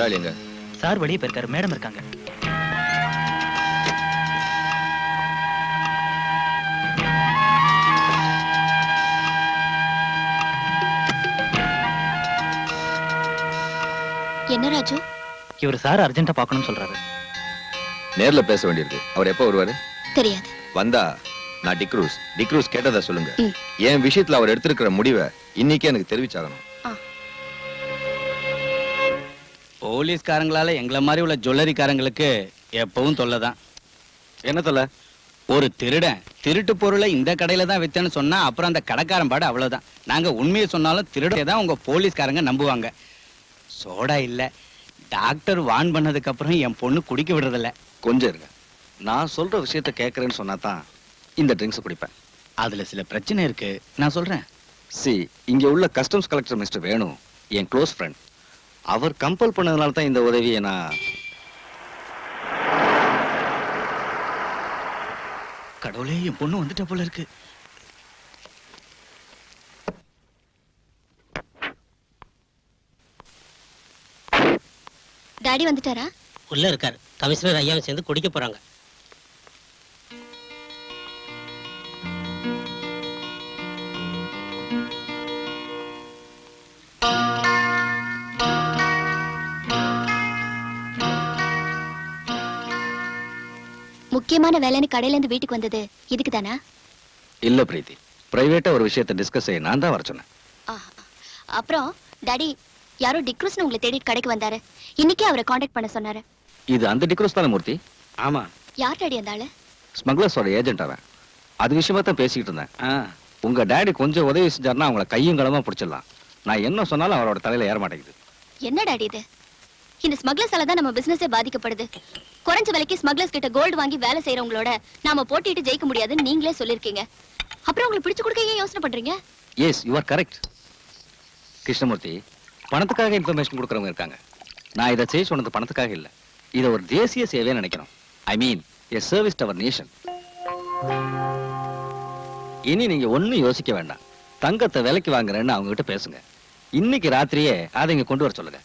முதலாளிங்க sir வெளியே போயிருக்காரு, madam இருக்காங்க. என்ன ராஜு? இவர் சார் அர்ஜென்ட்டா பார்க்கணும்னு சொல்றாரு. நேர்ல பேச வேண்டியிருக்கு. அவர் எப்போ வருவாரு? தெரியாது. வந்தா நான் டிக்ரூஸ் கேட்டதா சொல்லுங்க. என் விஷயத்துல அவர் எடுத்திருக்கிற முடிவை இன்னைக்கே எனக்கு தெரிவிச்சாகணும். போலீஸ்காரங்களால எங்களை மாதிரி உள்ள ஜுவல்லரிக்காரங்களுக்கு எப்பவும் தொல்லைதான். என்ன தொல்லை? ஒரு திருடன் திருட்டு பொருளை இந்த கடையில தான் வித்தேன்னு சொன்னா அப்புறம் அந்த கடைக்காரன் பாடு அவ்வளவுதான். நாங்க உண்மையை சொன்னாலும் திருடே தான் உங்க போலீஸ்காரங்க நம்புவாங்க. சோடா இல்ல, டாக்டர் வான் பண்ணதுக்கு அப்புறம் என் பொண்ணு குடிக்க விடுறதில்ல. கொஞ்சம் இருங்க, நான் சொல்ற விஷயத்த கேட்கறேன்னு சொன்னா தான் இந்த ட்ரிங்க்ஸ் குடிப்பேன். அதுல சில பிரச்சனை இருக்கு, நான் சொல்றேன். இங்க உள்ள கஸ்டம்ஸ் கலெக்டர் மிஸ்டர் வேணு என் க்ளோஸ் ஃப்ரெண்ட். அவர் கம்பல் பண்ணதுனால தான் இந்த உதவியை நான். கடவுளே, என் பொண்ணு வந்துட்ட போல இருக்கு. டாடி வந்துட்டாரா? உள்ள இருக்காரு. கமிஷனர் ஐயாவும் சேர்ந்து குடிக்க போறாங்க. முக்கியமான வேலைன்னு கடையில இருந்து வீட்டுக்கு வந்தது இதுக்கு தானா? இல்ல பிரீத்தி, பிரைவேட்டா ஒரு விஷயத்தை டிஸ்கஸ் செய்ய நான் தான் வர சொன்னேன். அப்புறம் டாடி யாரோ டிக்ரூஸ்னு உங்களை தேடி கடைக்கு வந்தாரு. இன்னைக்கு அவரை காண்டாக்ட் பண்ண சொன்னாரு. இது அந்த டிக்ரூஸ் தானே மூர்த்தி? ஆமா. யார் டாடி அந்த ஆளு? ஸ்மக்லர்ஸோட ஏஜென்ட் அவன். அது விஷயமா தான் பேசிக்கிட்டு இருந்தேன். உங்க டாடி கொஞ்சம் உதவி செஞ்சாருன்னா அவங்கள கையும் களமா பிடிச்சிடலாம். நான் என்ன சொன்னாலும் அவரோட தலையில ஏற மாட்டேங்குது. என்ன டாடி இது? இந்த ஸ்மக்லர்ஸால தான் நம்ம பிசினஸே பாதிக்கப்படுது. குறைஞ்ச விலைக்கு ஸ்மக்லர்ஸ் கிட்ட கோல்டு வாங்கி வேலை செய்யறவங்களோட நாம போட்டிட்டு ஜெயிக்க முடியாதுன்னு நீங்களே சொல்லிருக்கீங்க. அப்புறம் உங்களுக்கு பிடிச்சு கொடுக்க ஏன் யோசனை பண்றீங்க? Yes, you are correct. Krishnamurthy, பணத்துக்காக இன்ஃபர்மேஷன் கொடுக்கறவங்க இருக்காங்க. நான் இதை செய்ய சொன்னது பணத்துக்காக இல்ல. இதை ஒரு தேசிய சேவையை நினைக்கிறோம். I mean a service to our nation. இனி நீங்க ஒண்ணும் யோசிக்க வேண்டாம். தங்கத்தை விலைக்கு வாங்குறேன்னு அவங்க கிட்ட பேசுங்க. இன்னைக்கு ராத்திரியே அதை இங்க கொண்டு வர சொல்லுங்க.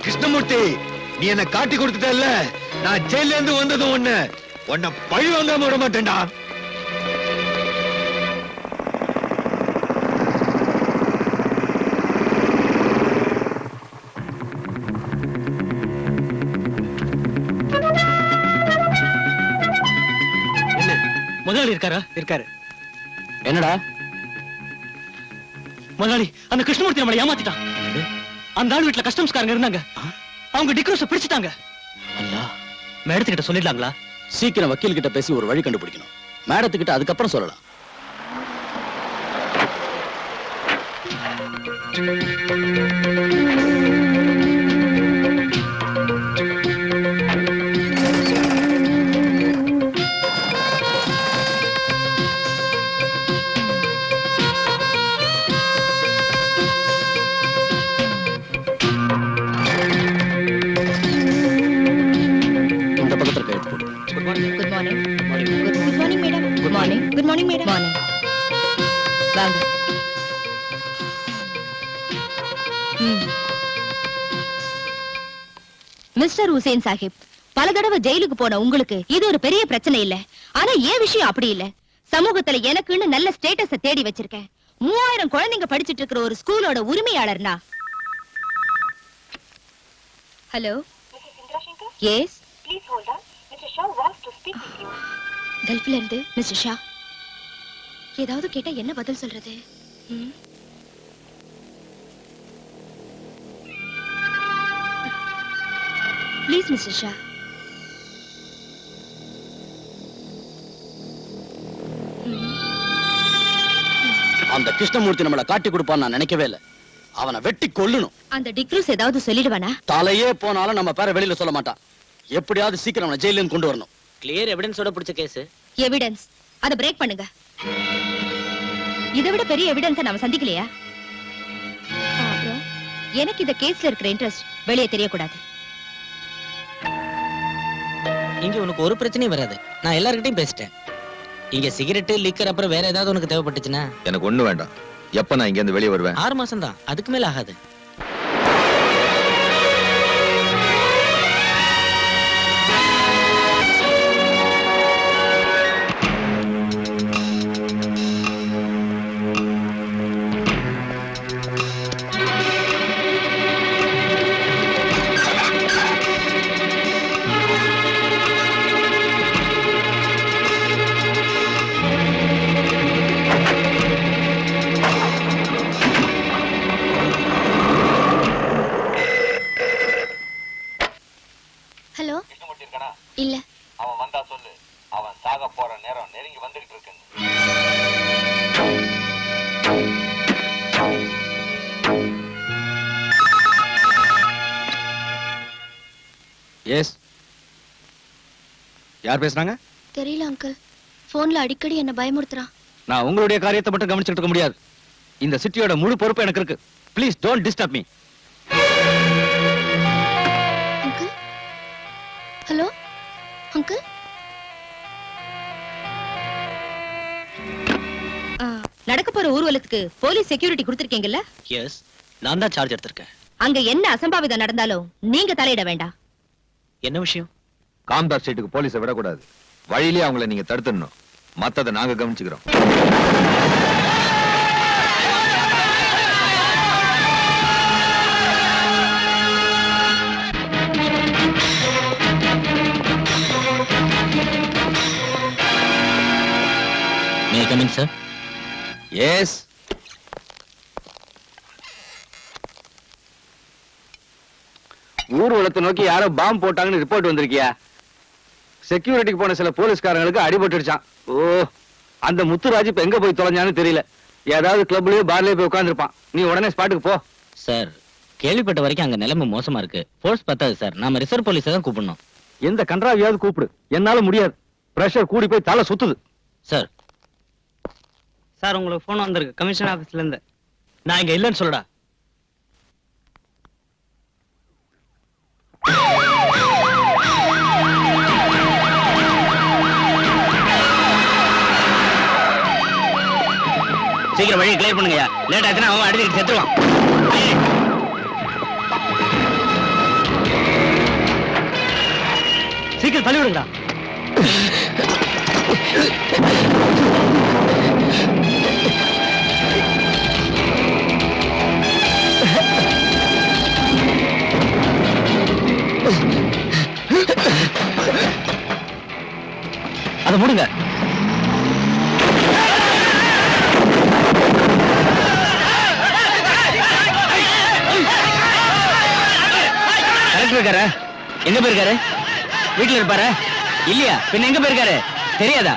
கிருஷ்ணமூர்த்தி, நீ என்ன காட்டி கொடுத்துட்டல்ல, நான் ஜெயில இருந்து வந்ததும் உன்னை பழி வாங்காம விட மாட்டேன்டா. முதலாளி இருக்காரா? இருக்காரு. என்னடா முதலாளி, அந்த கிருஷ்ணமூர்த்தி நம்மளை ஏமாத்திட்டான். அந்த ஆள் வீட்டுல கஸ்டம்ஸ்காரங்க இருந்தாங்க. அவங்க டிக்ரூஸ பிடிச்சிட்டாங்க. அல்லா, மேடத்துக்கிட்ட சொல்லிடலாங்களா? சீக்கிரம் வக்கீல் கிட்ட பேசி ஒரு வழி கண்டுபிடிக்கணும். மேடத்துக்கிட்ட அதுக்கப்புறம் சொல்லலாம். மிஸ்டர் ஹுசேன் சாஹிப், பல தடவை ஜெயிலுக்கு போன உங்களுக்கு இது ஒரு பெரிய பிரச்சனை இல்ல. ஆனா ஏன் விஷயம் அப்படி இல்ல. சமூகத்துல எனக்குன்னு நல்ல ஸ்டேட்டஸ தேடி வச்சிருக்கேன். 3000 குழந்தைங்க படிச்சிட்டு இருக்கிற ஒரு ஸ்கூலோட உரிமையாளர்னா. ஹலோ, எஸ், கல்ஃப்ல இருந்து மிஸ்டர் ஷா. ஏதாவது கேட்டா என்ன பதில் சொல்றது? Please mister Shah. அந்த கிருஷ்ணமூர்த்தி நம்மள காட்டி கொடுப்பான்னு நான் நினைக்கவே இல்லை. அவனை வெட்டி கொல்லணும். அந்த டிக்ரூஸ் ஏதாவது சொல்லிடுவானா? தலையே போனாலும் நம்ம பேரை வெளியில சொல்ல மாட்டான். எப்படியாவது சீக்கிரம் அவனை ஜெயில கொண்டு வரணும். கிளியர் எவிடன்ஸோட பிடிச்ச கேஸ். எவிடன்ஸ் அத பிரேக் பண்ணுங்க. இதை விட பெரிய எவிடன்ஸ் நாம சந்திக்கலையா? அப்புறம் எனக்கு இந்த கேஸ்ல இருக்கிற இன்ட்ரெஸ்ட் வெளியே தெரியக்கூடாது. இங்க உனக்கு ஒரு பிரச்சனையும் வராது. நான் எல்லார்கிட்டயும் பேசிட்டேன். இங்க சிகரெட் லிக்கர் அப்புறம் வேற ஏதாவது உனக்கு தேவைப்பட்டுச்சுன்னா எனக்கு ஒண்ணு வேண்டாம். எப்ப நான் இங்க இருந்து வெளியே வருவேன்? 6 மாசம் தான், அதுக்கு மேல ஆகாது. இல்ல. அவன் வந்தா சொல்லு. அவன் சாக போற நேரம் நெருங்கி வந்துகிட்டு இருக்கு. எஸ், யார் பேசுறாங்க? தெரியல அங்கிள். போன்ல அடிக்கடி என்ன பயமுறுத்துறான். நான் உங்களுடைய காரியத்தை மட்டும் கவனிச்சுட்டு இருக்க முடியாது. இந்த சிட்டியோட முழு பொறுப்பு எனக்கு இருக்கு. Please don't disturb me. Uncle, hello uncle. நடக்க போற ஊர்வலத்துக்கு போலீஸ் செக்யூரிட்டி கொடுத்திருக்கீங்கல்ல? எஸ், நான் தான் சார்ஜ் எடுத்திருக்கேன். அங்க என்ன அசம்பாவிதம் நடந்தாலும் நீங்க தலையிட வேண்டாம். என்ன விஷயம்? காம்தார் ஸ்ட்ரீட்டுக்கு போலீஸை விடக்கூடாது. வழியிலே அவங்கள நீங்க தடுத்துடணும். மத்ததை நாங்க கவனிச்சுக்கிறோம். May I come in, sir? Yes. ஊர்வலத்தை நோக்கி யாரோ பாம்பு போட்டாங்கன்னு ரிப்போர்ட் வந்திருக்கியா? செக்யூரிட்டிக்கு போன சில போலீஸ்காரங்களுக்கு அடிபட்டுடுச்சான். ஓ, அந்த முத்துராஜ் இப்ப எங்க போய் தொலைஞ்சான்னு தெரியல. ஏதாவது கிளப்லயோ பார்லயோ போய் உட்கார்ந்துருப்பான். நீ உடனே ஸ்பாட்டுக்கு போ. சார், கேள்விப்பட்ட வரைக்கும் அங்க நிலைமை மோசமா இருக்கு. ஃபோர்ஸ் பத்தாது சார். நாம ரிசர்வ் போலீஸை தான் கூப்பிடணும். எந்த கன்றாவியாவது கூப்பிடு. என்னால முடியாது. பிரஷர் கூடி போய் தலை சுத்துது. சார், சார் உங்களுக்கு போன் வந்திருக்கு கமிஷன் ஆபீஸ்ல இருந்து. நான் இங்க இல்லைன்னு சொல்லடா. சீக்கிரம் வழியை கிளியர் பண்ணுங்க. லேட் ஆச்சுன்னா அவன் அடிச்சுட்டு செத்துருவான். சீக்கிரம் தள்ளி விடுங்கடா. அதை மூடுங்க. கலெக்டர் இருக்காரு. எங்க போயிருக்காரு? வீட்டுல இருப்பாரு இல்லையா? பின்ன எங்க போயிருக்காரு தெரியாதா?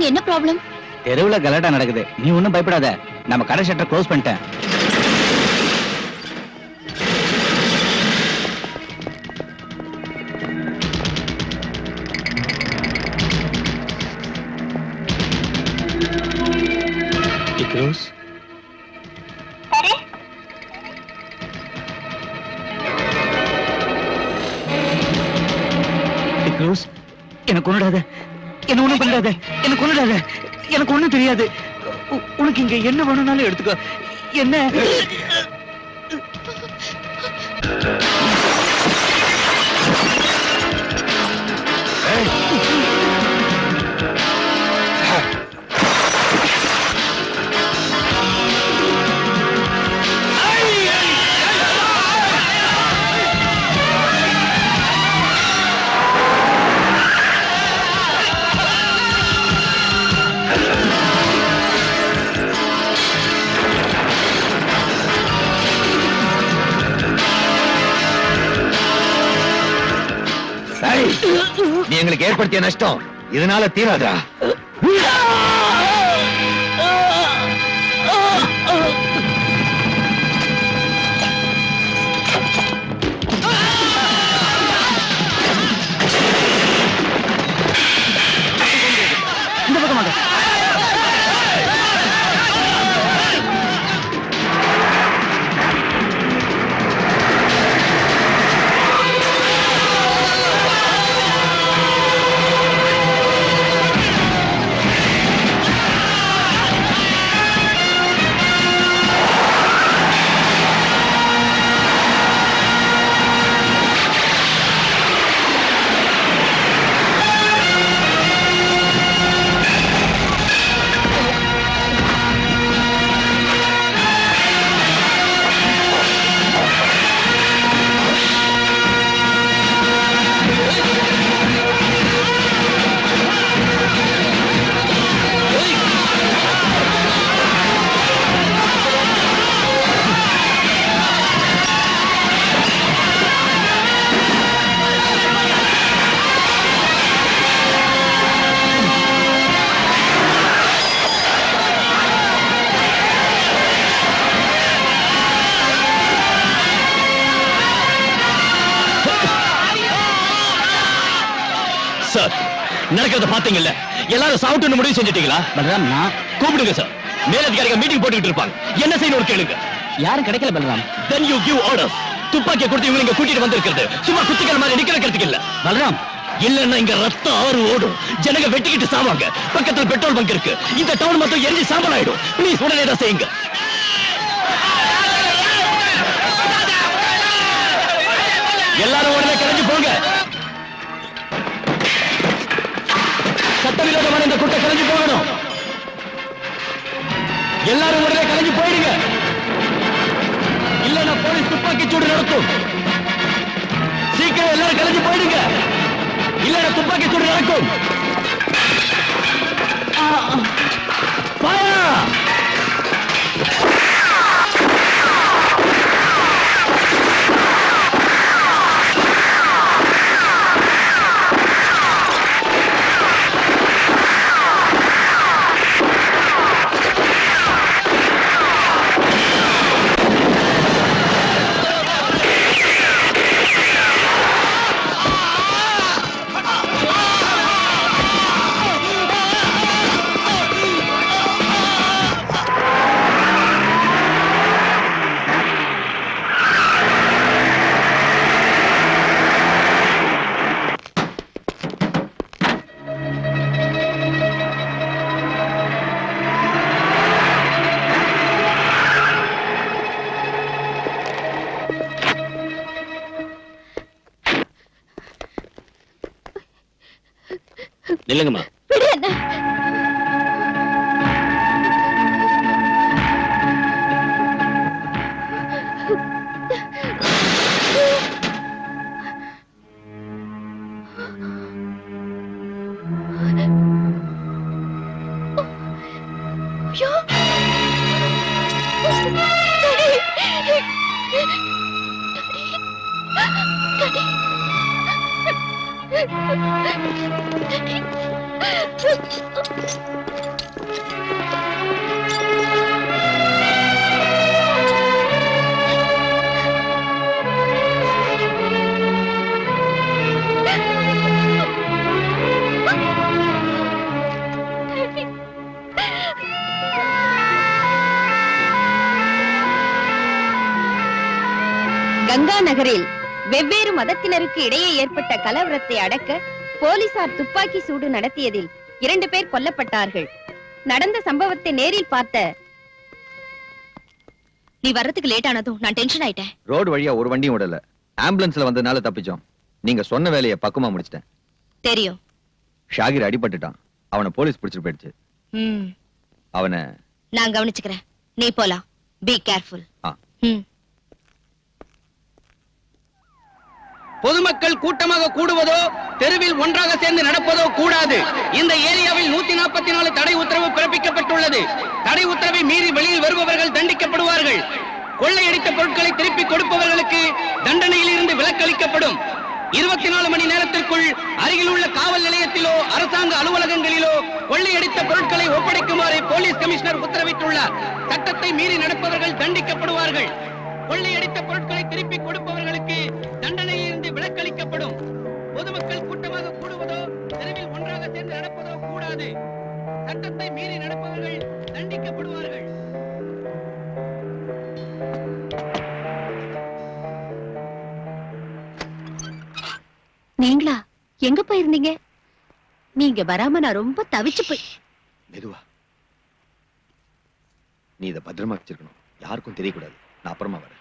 என்ன ப்ராப்ளம்? தெருவுல கலாட்டா நடக்குது. நீ ஒண்ணும் பயப்படாத. நம்ம கடை ஷட்டர் க்ளோஸ் பண்ணிட்டேன். டிக்ரூஸ், கொன்னுடாத, என்ன ஒண்ணும் பண்ணிடாத, என்ன கொன்னுடாத, எனக்கு ஒண்ணும் தெரியாது. உனக்கு இங்க என்ன வேணும்னாலும் எடுத்துக்கோ. என்ன நீ எங்களுக்கு ஏற்படுத்திய நஷ்டம் இதனால தீராதா? இந்த பக்கமாக சார், நடக்கிறத பாத்தீங்கல்ல, எல்லாரும் சாப்பிட்டு முடிவு செஞ்சிட்டீங்களா? பலராம், நான் கூப்பிடுங்க சார். மேலதிகாரிகள் மீட்டிங் போட்டுக்கிட்டு இருப்பாங்க. என்ன செய்யணும் கேளுங்க. யாரும் கிடைக்கல Balram. Then you give orders. துப்பாக்கியை கொடுத்து இவங்க இங்க கூட்டிட்டு வந்திருக்கிறது சும்மா குத்திக்கிற மாதிரி நிக்க வைக்கிறதுக்கு இல்ல பலராம். இல்லன்னா இங்க ரத்தம் ஆறு ஓடும், ஜனங்க வெட்டிக்கிட்டு சாவாங்க. பக்கத்துல பெட்ரோல் பங்க் இருக்கு, இந்த டவுன் மொத்தம் எரிஞ்சு சாம்பல் ஆயிடும். ப்ளீஸ் உடனே தான் செய்யுங்க. எல்லாரும் உடனே கிளம்பி போங்க. சட்டவிரோதமான இந்த கூட்டம் கிளம்பி போகணும். எல்லாரும் உடனே கிளம்பி போயிடுங்க. இல்லன்னா போலீஸ் துப்பாக்கி சூடு நடத்தும். சீக்கிரம் எல்லாரும் கிளம்பி போயிடுங்க. இல்லன்னா துப்பாக்கி சூடு நடக்கும். நில்லுங்கம்மா. கங்கா நகரில் வெவ்வேறு மதத்தினருக்கு இடையே ஏற்பட்ட கலவரத்தை அடக்க போலீசார் துப்பாக்கி சூடு நடத்தியதில் 2 பேர் கொல்லப்பட்டார்கள். நடந்த சம்பவத்தை நேரில் பார்த்த நீ வர்றதுக்கு லேட் ஆனதும் நான் டென்ஷன் ஆயிட்டேன். ரோடு வழியா ஒரு வண்டியும் விடல. ஆம்புலன்ஸ்ல வந்ததுனால தப்பிச்சோம். நீங்க சொன்ன வேலையை பக்குவமா முடிச்சிட்டேன். தெரியும். ஷாகிர் அடிபட்டுட்டான். அவனை போலீஸ் பிடிச்சிட்டு போயிடுச்சு. அவனை நான் கவனிச்சுக்கிறேன். நீ போலாம். Be careful. பொதுமக்கள் கூட்டமாக கூடுவதோ தெருவில் ஒன்றாக சேர்ந்து நடப்பதோ கூடாது. இந்த ஏரியாவில் 144 தடை உத்தரவு பிறப்பிக்கப்பட்டுள்ளது. தடை உத்தரவை மீறி வெளியில் வருபவர்கள் தண்டிக்கப்படுவார்கள். கொள்ளையடித்த பொருட்களை திருப்பி கொடுப்பவர்களுக்கு தண்டனையில் இருந்து விலக்களிக்கப்படும். 24 மணி நேரத்திற்குள் அருகில் உள்ள காவல் நிலையத்திலோ அரசாங்க அலுவலகங்களிலோ கொள்ளையடித்த பொருட்களை ஒப்படைக்குமாறு போலீஸ் கமிஷனர் உத்தரவிட்டுள்ளார். சட்டத்தை மீறி நடப்பவர்கள் தண்டிக்கப்படுவார்கள். கொள்ளையடித்த பொருட்களை திருப்பி கொடுப்பவர்களுக்கு தண்டனையில் இருந்து விலக்களிக்கப்படும். பொதுமக்கள் கூட்டமாக கூடுவதோ தெருவில் ஒன்றாக சேர்ந்து நடப்பதோ கூடாது. சட்டத்தை மீறி நடப்பவர்கள் தண்டிக்கப்படுவார்கள். நீங்களா எங்க போயிருந்தீங்க? நீங்க வராம நான் ரொம்ப தவிச்சு போய். மெதுவா. நீ இதை பத்திரமா வச்சிருக்கணும். யாருக்கும் தெரியக்கூடாது. நான் அப்புறமா வரேன்.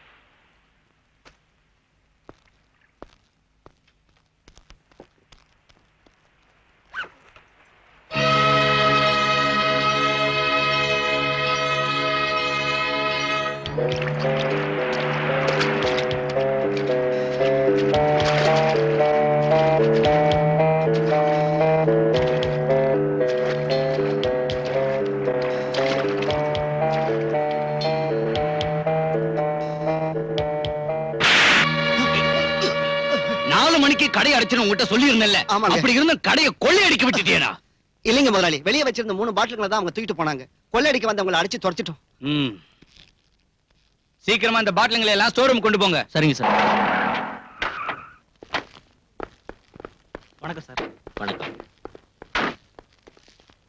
கடை அடைச்சு உங்ககிட்ட சொல்லி இருந்தேன்ல. அப்படி இருந்த கடையை கொள்ளையடிக்க விட்டுட்டேனா? இல்லைங்க முதலாளி, வெளியே வச்சிருந்த 3 பாட்டில்களை தான் அவங்க தூக்கிட்டு போனாங்க. கொள்ளையடிக்க வந்தவங்களை அடிச்சு துரத்திட்டோம். சீக்கிரமா அந்த பாட்டில்களை எல்லாம் ஸ்டோர் ரூம் கொண்டு போங்க. சரிங்க சார். வணக்கம் சார். வணக்கம்.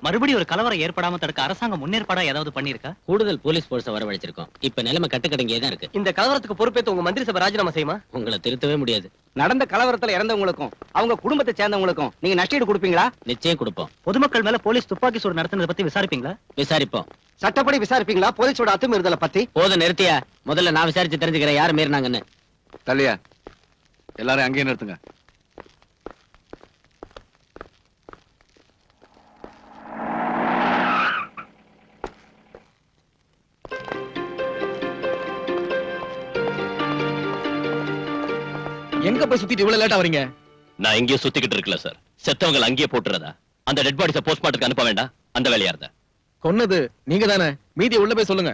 மறுபடியும் ஒரு கலவரம் ஏற்படாம தடுக்க அரசாங்கம் முன்னேற்பாடா ஏதாவது பண்ணிருக்கா? கூடுதல் போலீஸ் போர்ஸ வரவழைச்சிருக்கோம். இப்ப நிலைமை கட்டுக்கடங்கியே தான் இருக்கு. இந்த கலவரத்துக்கு பொறுப்பேற்று உங்க மந்திரி சபை ராஜினாமா செய்யுமா? உங்களை திருத்தவே முடியாது. நடந்த கலவரத்துல இறந்தவங்களுக்கும் அவங்க குடும்பத்தை சேர்ந்தவங்களுக்கும் நீங்க நஷ்டஈடு கொடுப்பீங்களா? நிச்சயம் கொடுப்போம். பொதுமக்கள் மேல போலீஸ் துப்பாக்கி சூடு நடத்துனதை பத்தி விசாரிப்பீங்களா? விசாரிப்போம். சட்டப்படி விசாரிப்பீங்களா? போலீஸோட அத்துமீறுதலை பத்தி? போதும் நிறுத்தியா. முதல்ல நான் விசாரிச்சு தெரிஞ்சுக்கிறேன் யார் மீறினாங்கன்னு. தள்ளியா எல்லாரும் அங்கேயே நிறுத்துங்க. எங்க போய் சுத்திட்டு இவ்வளவு லேட்டா வரீங்க? நான் எங்கேயும் சுத்திக்கிட்டு இருக்கல சார். செத்தவங்க அங்கேயே போட்டுறதா? அந்த டெட் பாடிஸ போஸ்ட்மார்ட்டத்துக்கு அனுப்ப வேண்டாம். அந்த வேலையா இருந்தா கொன்னது நீங்க தானே. மீதி உள்ள போய் சொல்லுங்க.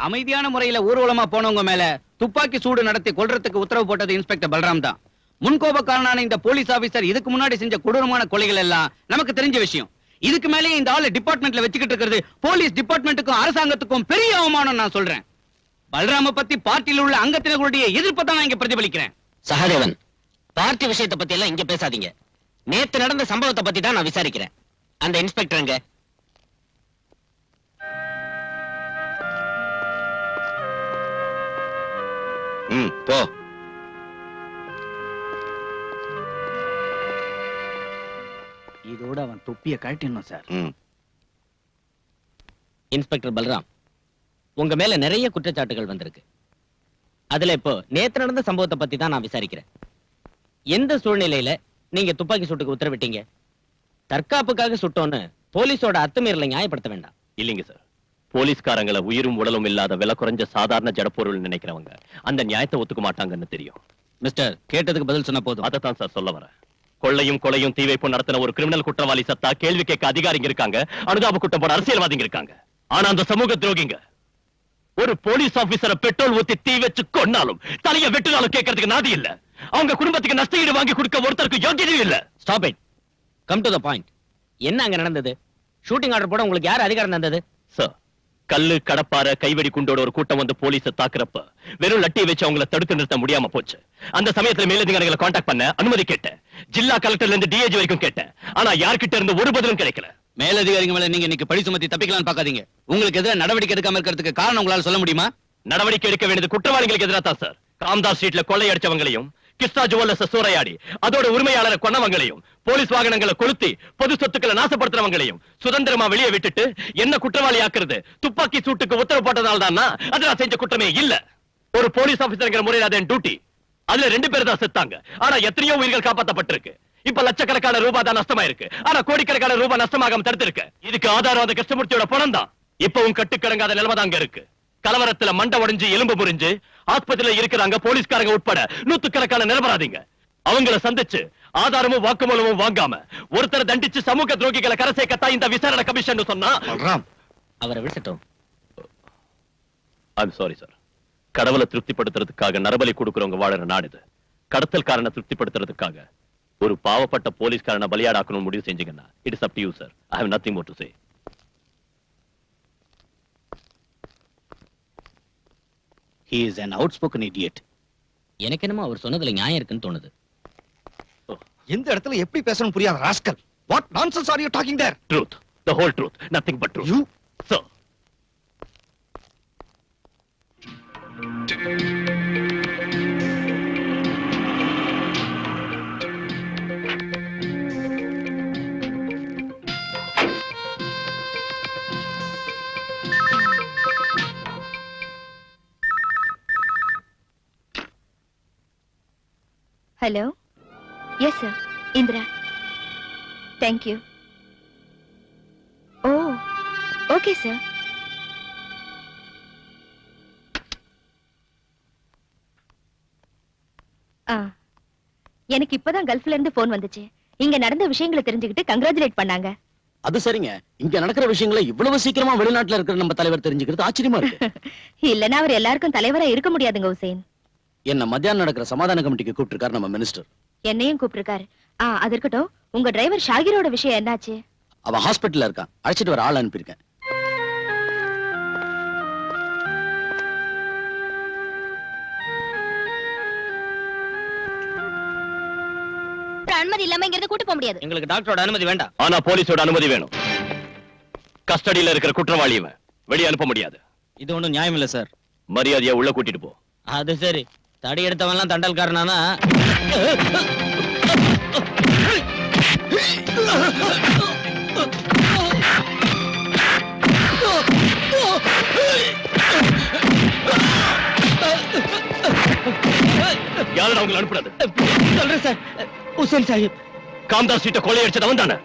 அமைதியான முறையில ஊர்வலமா போனவங்க மேல துப்பாக்கி சூடு நடத்தி கொல்றதுக்கு உத்தரவு போட்டது இன்ஸ்பெக்டர் பல்ராம் தான். முன்கோபக்காரனான இந்த போலீஸ் ஆபீசர் இதுக்கு முன்னாடி செஞ்ச கொடூரமான கொலைகள் எல்லாம் நமக்கு தெரிஞ்ச விஷயம். இதுக்கு மேலே இந்த ஆளு டிபார்ட்மெண்ட்ல வச்சுக்கிட்டு இருக்கிறது போலீஸ் டிபார்ட்மெண்ட்டுக்கும் அரசாங்கத்துக்கும் பெரிய அவமானம். நான் சொல்றேன், பல்ராம பத்தி பார்ட்டியில் உள்ள அங்கத்தினர்களுடைய எதிர்ப்பை தான் நான் இங்க பிரதிபலிக்கிறேன். சகாதேவன், பார்ட்டி விஷயத்தை பத்தி எல்லாம் இங்க பேசாதீங்க. நேத்து நடந்த சம்பவத்தை பத்தி தான் நான் விசாரிக்கிறேன். அந்த இன்ஸ்பெக்டர் எங்க? போ. இதோட அவன் தொப்பியை கழட்டிடணும் சார். இன்ஸ்பெக்டர் பல்ராம், உங்க மேல நிறைய குற்றச்சாட்டுகள் வந்திருக்கு. அதுல இப்போ நேத்து நடந்த சம்பவத்தை பத்தி தான் நான் விசாரிக்கிறேன். எந்த சூழ்நிலையில நீங்க துப்பாக்கி சூட்டுக்கு உத்தரவிட்டீங்க? தற்காப்புக்காக சுட்டோன்னு போலீஸோட அத்துமீறலை நியாயப்படுத்த வேண்டாம். இல்லைங்க சார். போலீஸ்காரங்களை உயிரும் உடலும் இல்லாத விலை குறைஞ்ச சாதாரண ஜடப்பொருள் நினைக்கிறவங்க அந்த நியாயத்தை ஒத்துக்க மாட்டாங்கன்னு தெரியும். மிஸ்டர், கேட்டதுக்கு பதில் சொன்ன போதும். அதைத்தான் சார் சொல்ல வரேன். கொள்ளையும் கொலையும் தீவைப்பும் நடத்தின ஒரு கிரிமினல் குற்றவாளி சத்தா கேள்வி கேட்க அதிகாரிங்க இருக்காங்க, அனுதாப குற்றம் போட அரசியல்வாதிங்க இருக்காங்க. ஆனா அந்த சமூக துரோகிங்க ஒரு போலீஸ் ஆபீசரை பெட்ரோல் ஊத்தி தீ வச்சு கொன்னாலும் தலைய வெட்டினாலும் கேட்கறதுக்கு நாதி இல்ல. அவங்க குடும்பத்துக்கு நஷ்டஈடு வாங்கி கொடுக்க ஒருத்தருக்கு யோகியதையும் இல்ல. Stop it. Come to the point. என்ன அங்க நடந்தது? ஷூட்டிங் ஆர்டர் போட உங்களுக்கு யார் அதிகாரம் தந்தது? சார், கல்லு கடப்பார கைவெடி குண்டோட ஒரு கூட்டம் வந்து போலீஸை தாக்குறப்ப வெறும் லட்டியை வச்சு அவங்களை தடுத்து நிறுத்த முடியாம போச்சு. அந்த சமயத்துல மேலதிகாரிகளை கான்டாக்ட் பண்ண அனுமதி கேட்டேன். ஜில்லா கலெக்டர்ல இருந்து டிஐஜி வரைக்கும் கேட்டேன். ஆனா யார்கிட்ட இருந்து ஒரு பதிலும் கிடைக்கல. மேலதிகாரிங்க மேல நீங்க இன்னைக்கு பழி சுமத்தி தப்பிக்கலாம்னு பாக்காதீங்க. உங்களுக்கு எதிராக நடவடிக்கை எடுக்காம இருக்கிறதுக்கு காரணம் உங்களால சொல்ல முடியுமா? நடவடிக்கை எடுக்க வேண்டியது குற்றவாளிகளுக்கு எதிராக தான் சார். ராம்தாஸ் ஸ்ட்ரீட்ல கொள்ளையடிச்சவங்களையும், கிருஷ்ணா ஜுவல்லர்ஸ் சூறையாடி அதோட உரிமையாளரை கொன்னவங்களையும், போலீஸ் வாகனங்களை கொளுத்தி பொது சொத்துக்களை நாசப்படுத்துறவங்களையும் சுதந்திரமா வெளியே விட்டுட்டு என்ன குற்றவாளி ஆக்குறது துப்பாக்கி சூட்டுக்கு உத்தரவு போட்டதால் தான் அது நான் செஞ்ச குற்றமே இல்ல. ஒரு போலீஸ் ஆபீசர்ங்கிற முறையில் அதன் டியூட்டி. அதுல 2 பேர் தான் செத்தாங்க. ஆனா எத்தனையோ உயிர்கள் காப்பாற்றப்பட்டிருக்கு. இப்ப லட்சக்கணக்கான ரூபாய் தான் நஷ்டமாயிருக்கு. ஆனா கோடிக்கணக்கான ரூபாய் நஷ்டமாகாம தடுத்திருக்கு. இதுக்கு ஆதாரம் அந்த கிருஷ்ணமூர்த்தியோட பணம் தான். இப்பவும் கட்டுக்கடங்காத நிலைமை தான் அங்க இருக்கு. கலவரத்துல மண்டை உடைஞ்சு எலும்பு முறிஞ்சு ஆஸ்பத்திரியில இருக்கிறாங்க போலீஸ்காரங்க உட்பட நூத்துக்கணக்கான நிரபராதிங்க. அவங்கள சந்திச்சு ஆதாரமும் வாக்குமூலமும் வாங்காம ஒருத்தரை தண்டிச்சு சமூக துரோகிகளை கரை சேர்க்கத்தான் இந்த விசாரணை கமிஷன் சொன்னா அவரை விட்டுட்டோம். I'm sorry sir. கடவுளை திருப்திப்படுத்துறதுக்காக நரபலி கொடுக்கிறவங்க வாழற நாடு இது. கடத்தல்காரனை திருப்திப்படுத்துறதுக்காக ஒரு பாவப்பட்ட போலீஸ்காரனை பலியாடாக்கணும் முடிவு செஞ்சீங்கன்னா it's up to you sir. I have nothing more to say. He is an outspoken idiot. எனக்கு என்னமோ அவர் சொன்னதுல நியாயம் இருக்குன்னு தோணுது. இந்த இடத்துல எப்படி பேசணும் புரியாத rascal. What nonsense are you talking there? Truth. The whole truth. Nothing but truth. You? Sir. Hello? Yes, sir. Indra. Thank you. Oh, okay, sir. எனக்கு இப்பதான் கல்ஃப்ல இருந்து போன் வந்துச்சு. இங்க நடந்த விஷயங்களை தெரிஞ்சுக்கிட்டு கங்க்ராச்சுலேட் பண்ணாங்க. அது சரிங்க. இங்க நடக்கிற விஷயங்களை இவ்வளவு சீக்கிரமா வெளிநாட்டுல இருக்கிற நம்ம தலைவர் தெரிஞ்சுக்கிறது ஆச்சரியமா இருக்கு. இல்லனா அவர் எல்லாருக்கும் தலைவரா இருக்க முடியாதுங்க ஹுசைன். என்ன மத்தியானம் நடக்கிற சமாதான கமிட்டிக்கு கூப்பிட்டிருக்காரு நம்ம மினிஸ்டர். என்னையும் கூப்பிட்டிருக்காரு. அது இருக்கட்டும், உங்க டிரைவர் ஷாகிரோட விஷயம் என்னாச்சு? அவன் ஹாஸ்பிட்டல்ல இருக்கான். அழைச்சிட்டு வர ஆள் அனுப்பியிருக்கேன். அனுமதி இல்லாம இங்க கூட்டி போக முடியாது. எங்களுக்கு டாக்டரோட அனுமதி வேண்டாம். ஆனா போலீஸோட அனுமதி வேணும். கஸ்டடியில இருக்கிற குற்றவாளியை வெளியே அனுப்ப முடியாது. இது ஒண்ணும் நியாயம் இல்ல சார். மரியாதையா உள்ள கூட்டிட்டு போ. அது சரி. தடி எடுத்தவன் எல்லாம் தண்டல்காரனானா? யாரும் அவங்களை அனுப்புறது? சொல்றேன் சார். ஹுசைன் சாஹிப் காம்தாஸ் ஸ்ட்ரீட்டை கொள்ளையடிச்சது அவன் தானே?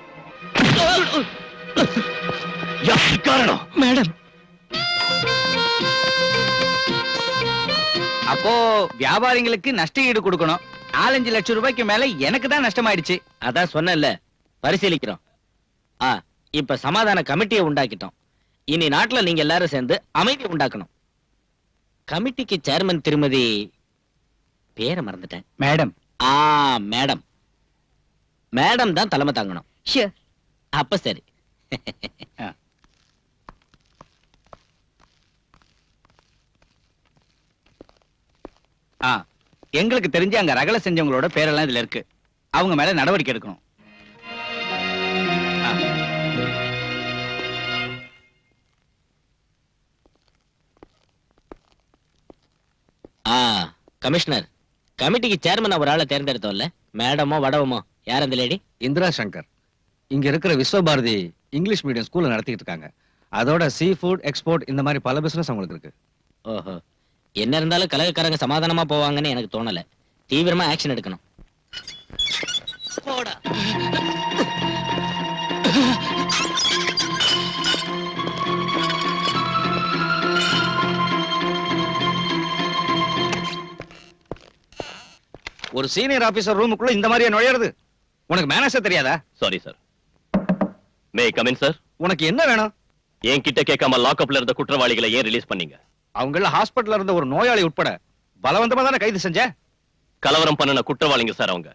யாரு காரணம்? மேடம். அப்போ வியாபாரிகளுக்கு நஷ்ட ஈடு கொடுக்கணும். 4-5 லட்சம் ரூபாய்க்கு மேல எனக்கு தான் நஷ்டமாயிடுச்சு. அதான் சொன்னேன்ல, பரிசீலிக்கிறோம். இப்ப சமாதான கமிட்டியை உண்டாக்கிட்டோம். இனி நாட்டுல நீங்க எல்லாரும் சேர்ந்து அமைதி உண்டாக்கணும். கமிட்டிக்கு சேர்மன் திருமதி பேரை மறந்துட்டேன். மேடம். மேடம். மேடம் தான் தலைமை தாங்கணும். ஷூர். அப்ப சரி. எங்களுக்கு தெரிஞ்சு அங்க ரகலை செஞ்சவங்களோட பேரெல்லாம் இதுல இருக்கு. அவங்க மேல நடவடிக்கை எடுக்கணும். கமிஷனர், கமிட்டிக்கு சேர்மன் ஒரு ஆளை தேர்ந்தெடுத்தோம்ல, மேடமோ வடவமோ யார் அந்த லேடி? இந்திரா சங்கர். இங்க இருக்கிற விஸ்வபாரதி இங்கிலீஷ் மீடியம் ஸ்கூல்ல நடத்திட்டு இருக்காங்க. அதோட சீ ஃபுட் எக்ஸ்போர்ட் இந்த மாதிரி பல பிசினஸ் அவங்களுக்கு இருக்கு. ஓஹோ. என்ன இருந்தாலும் கலகக்காரங்க சமாதானமா போவாங்கன்னு எனக்கு தோணல. தீவிரமா ஆக்ஷன் எடுக்கணும். ஒரு சீனியர் ஆபீசர் ரூமுக்குள்ள இந்த மாதிரியே நுழையிறது உனக்கு மேனேஜர் தெரியாதா? Sorry sir. May come in sir. உனக்கு என்ன வேணும்? என்கிட்ட கேட்காம லாக்அப்ல இருந்த குற்றவாளிகளை ஏன் ரிலீஸ் பண்ணீங்க? அவங்கள ஹாஸ்பிடல்ல இருந்த ஒரு நோயாளி உட்பட பலவந்தமா தானே கைது செஞ்ச? கலவரம் பண்ணன குற்றவாளிங்க சார் அவங்க.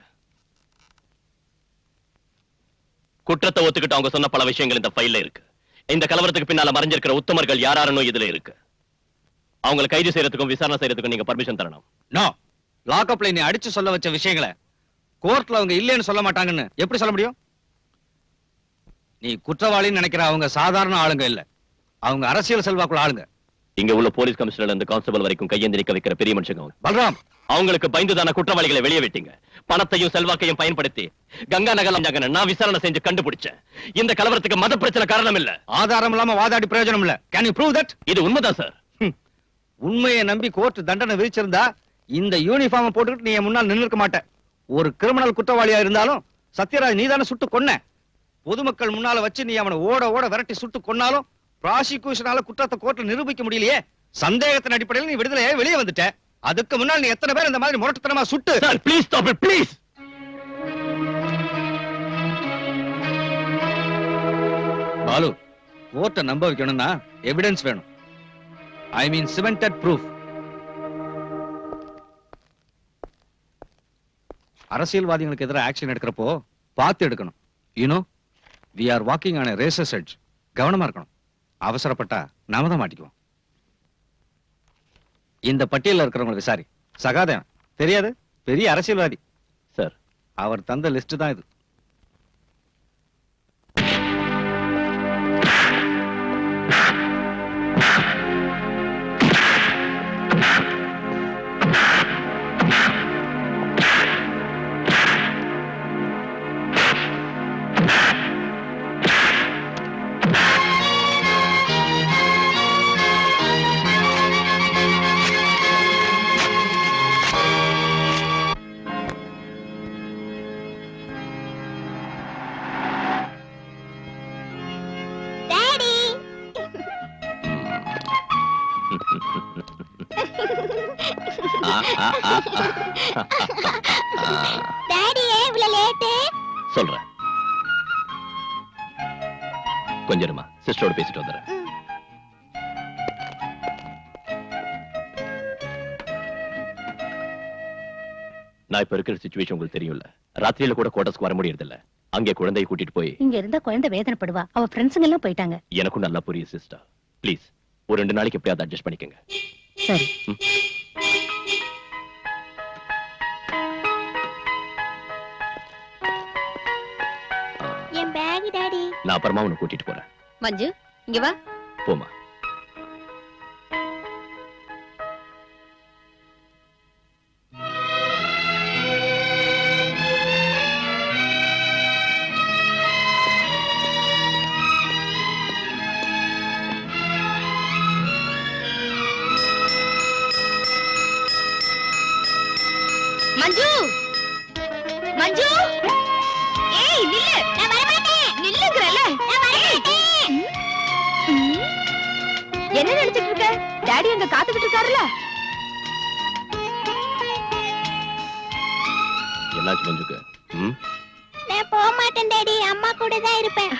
குற்றத்தை ஒத்துக்கிட்டு அவங்க சொன்ன பல விஷயங்கள் இந்த ஃபைல்ல இருக்கு. இந்த கலவரத்துக்கு பின்னால மறைஞ்சிருக்கிற உத்தமர்கள் யாராரனோ இதுல இருக்கு. அவங்களை கைது செய்யறதுக்கும் விசாரணை செய்யறதுக்கும் நீங்க பர்மிஷன் தரணும். நோ. லாக்அப்ல நீ அடிச்சு சொல்ல வச்ச விஷயங்களை கோர்ட்ல அவங்க இல்லைன்னு சொல்ல மாட்டாங்கன்னு எப்படி சொல்ல முடியும்? நீ குற்றவாளின்னு நினைக்கிற அவங்க சாதாரண ஆளுங்க இல்ல. அவங்க அரசியல் செல்வாக்குள்ள ஆளுங்க. இங்க உள்ள போலீஸ் கமிஷனர்ல இருந்து கான்ஸ்டபிள் வரைக்கும் கையெந்திரிக்க வைக்கிற பெரிய மனுஷங்க. பல்ராம், அவங்களுக்கு பயந்துதான குற்றவாளிகளை வெளியே விட்டீங்க. பணத்தையும் செல்வாக்கையும் பயன்படுத்தி கங்கா நகர் நான் விசாரணை செஞ்சு கண்டுபிடிச்சேன். இந்த கலவரத்துக்கு மத பிரச்சனை காரணம் இல்ல. ஆதாரம் இல்லாம வாதாடி பிரயோஜனம் இல்ல. Can you prove that? இது உண்மைதான் சார். உண்மையை நம்பி கோர்ட் தண்டனை விதிச்சிருந்தா இந்த யூனிஃபார்ம் போட்டுக்கிட்டு நீ முன்னால் நின்று இருக்க மாட்டேன். ஒரு கிரிமினல் குற்றவாளியா இருந்தாலும் சத்யராஜ் நீதானே சுட்டு கொன்ன. பொதுமக்கள் முன்னால வச்சு நீ அவனை ஓட ஓட விரட்டி சுட்டு கொன்னாலும் ப்ராசிக்யூஷனால குற்றத்தை கோர்ட்ல நிரூபிக்க முடியலையே. சந்தேகத்தின் அடிப்படையில் நீ விடுதலையே வெளியே வந்துட்ட. அதுக்கு முன்னால் நீ எத்தனை பேர் இந்த மாதிரி முரட்டுத்தனமா சுட்டு? Sir please stop it please. Balu, கோர்ட்டை நம்ப வைக்கணும்னா எவிடன்ஸ் வேணும். I mean cemented proof. அரசியல்வாதிகளுக்கு எதிராக ஆக்ஷன் எடுக்கிறப்போ பார்த்து எடுக்கணும். You know we are walking on a razor's edge. கவனமா இருக்கணும். அவசரப்பட்டா நாம தான் மாட்டிக்குவோம். இந்த பட்டியல்ல இருக்கிறவங்க விசாரி. சகாதேவன் தெரியாது, பெரிய அரசியல்வாதி சார். அவர் தந்த லிஸ்ட் தான் இது. சொல்றேன், கொஞ்சம் இருமா, சிஸ்டரோட பேசிட்டு வந்துடுறேன். நான் இப்ப இருக்கிற சிச்சுவேஷன் உங்களுக்கு தெரியும்ல. ராத்திரியில கூட கோட்டஸ்க்கு வர முடியறது இல்ல. அங்கே குழந்தையை கூட்டிட்டு போய் இங்க இருந்தா குழந்தை வேதனைப்படுவா. அவ ஃப்ரெண்ட்ஸுங்க எல்லாம் போயிட்டாங்க. எனக்கும் நல்லா புரியும் சிஸ்டர். ப்ளீஸ் ஒரு 2 நாளைக்கு எப்படியாவது அட்ஜஸ்ட் பண்ணிக்கங்க. சரி. என் பேக் டாடி. நான் அப்புறமா உன்னை கூட்டிட்டு போறேன். மஞ்சு இங்க வா. போமா. மஞ்சு, மஞ்சு, ஏய் நில்லு. நான் வர மாட்டேன். நில்லுங்கறல. நான் வர மாட்டேன். என்ன நினைச்சிட்டு இருக்க? டாடி அங்க காத்துக்கிட்டு இருக்காருல. என்னாச்சு மஞ்சுக்கு? நான் போக மாட்டேன் டாடி. அம்மா கூட தான் இருப்பேன்.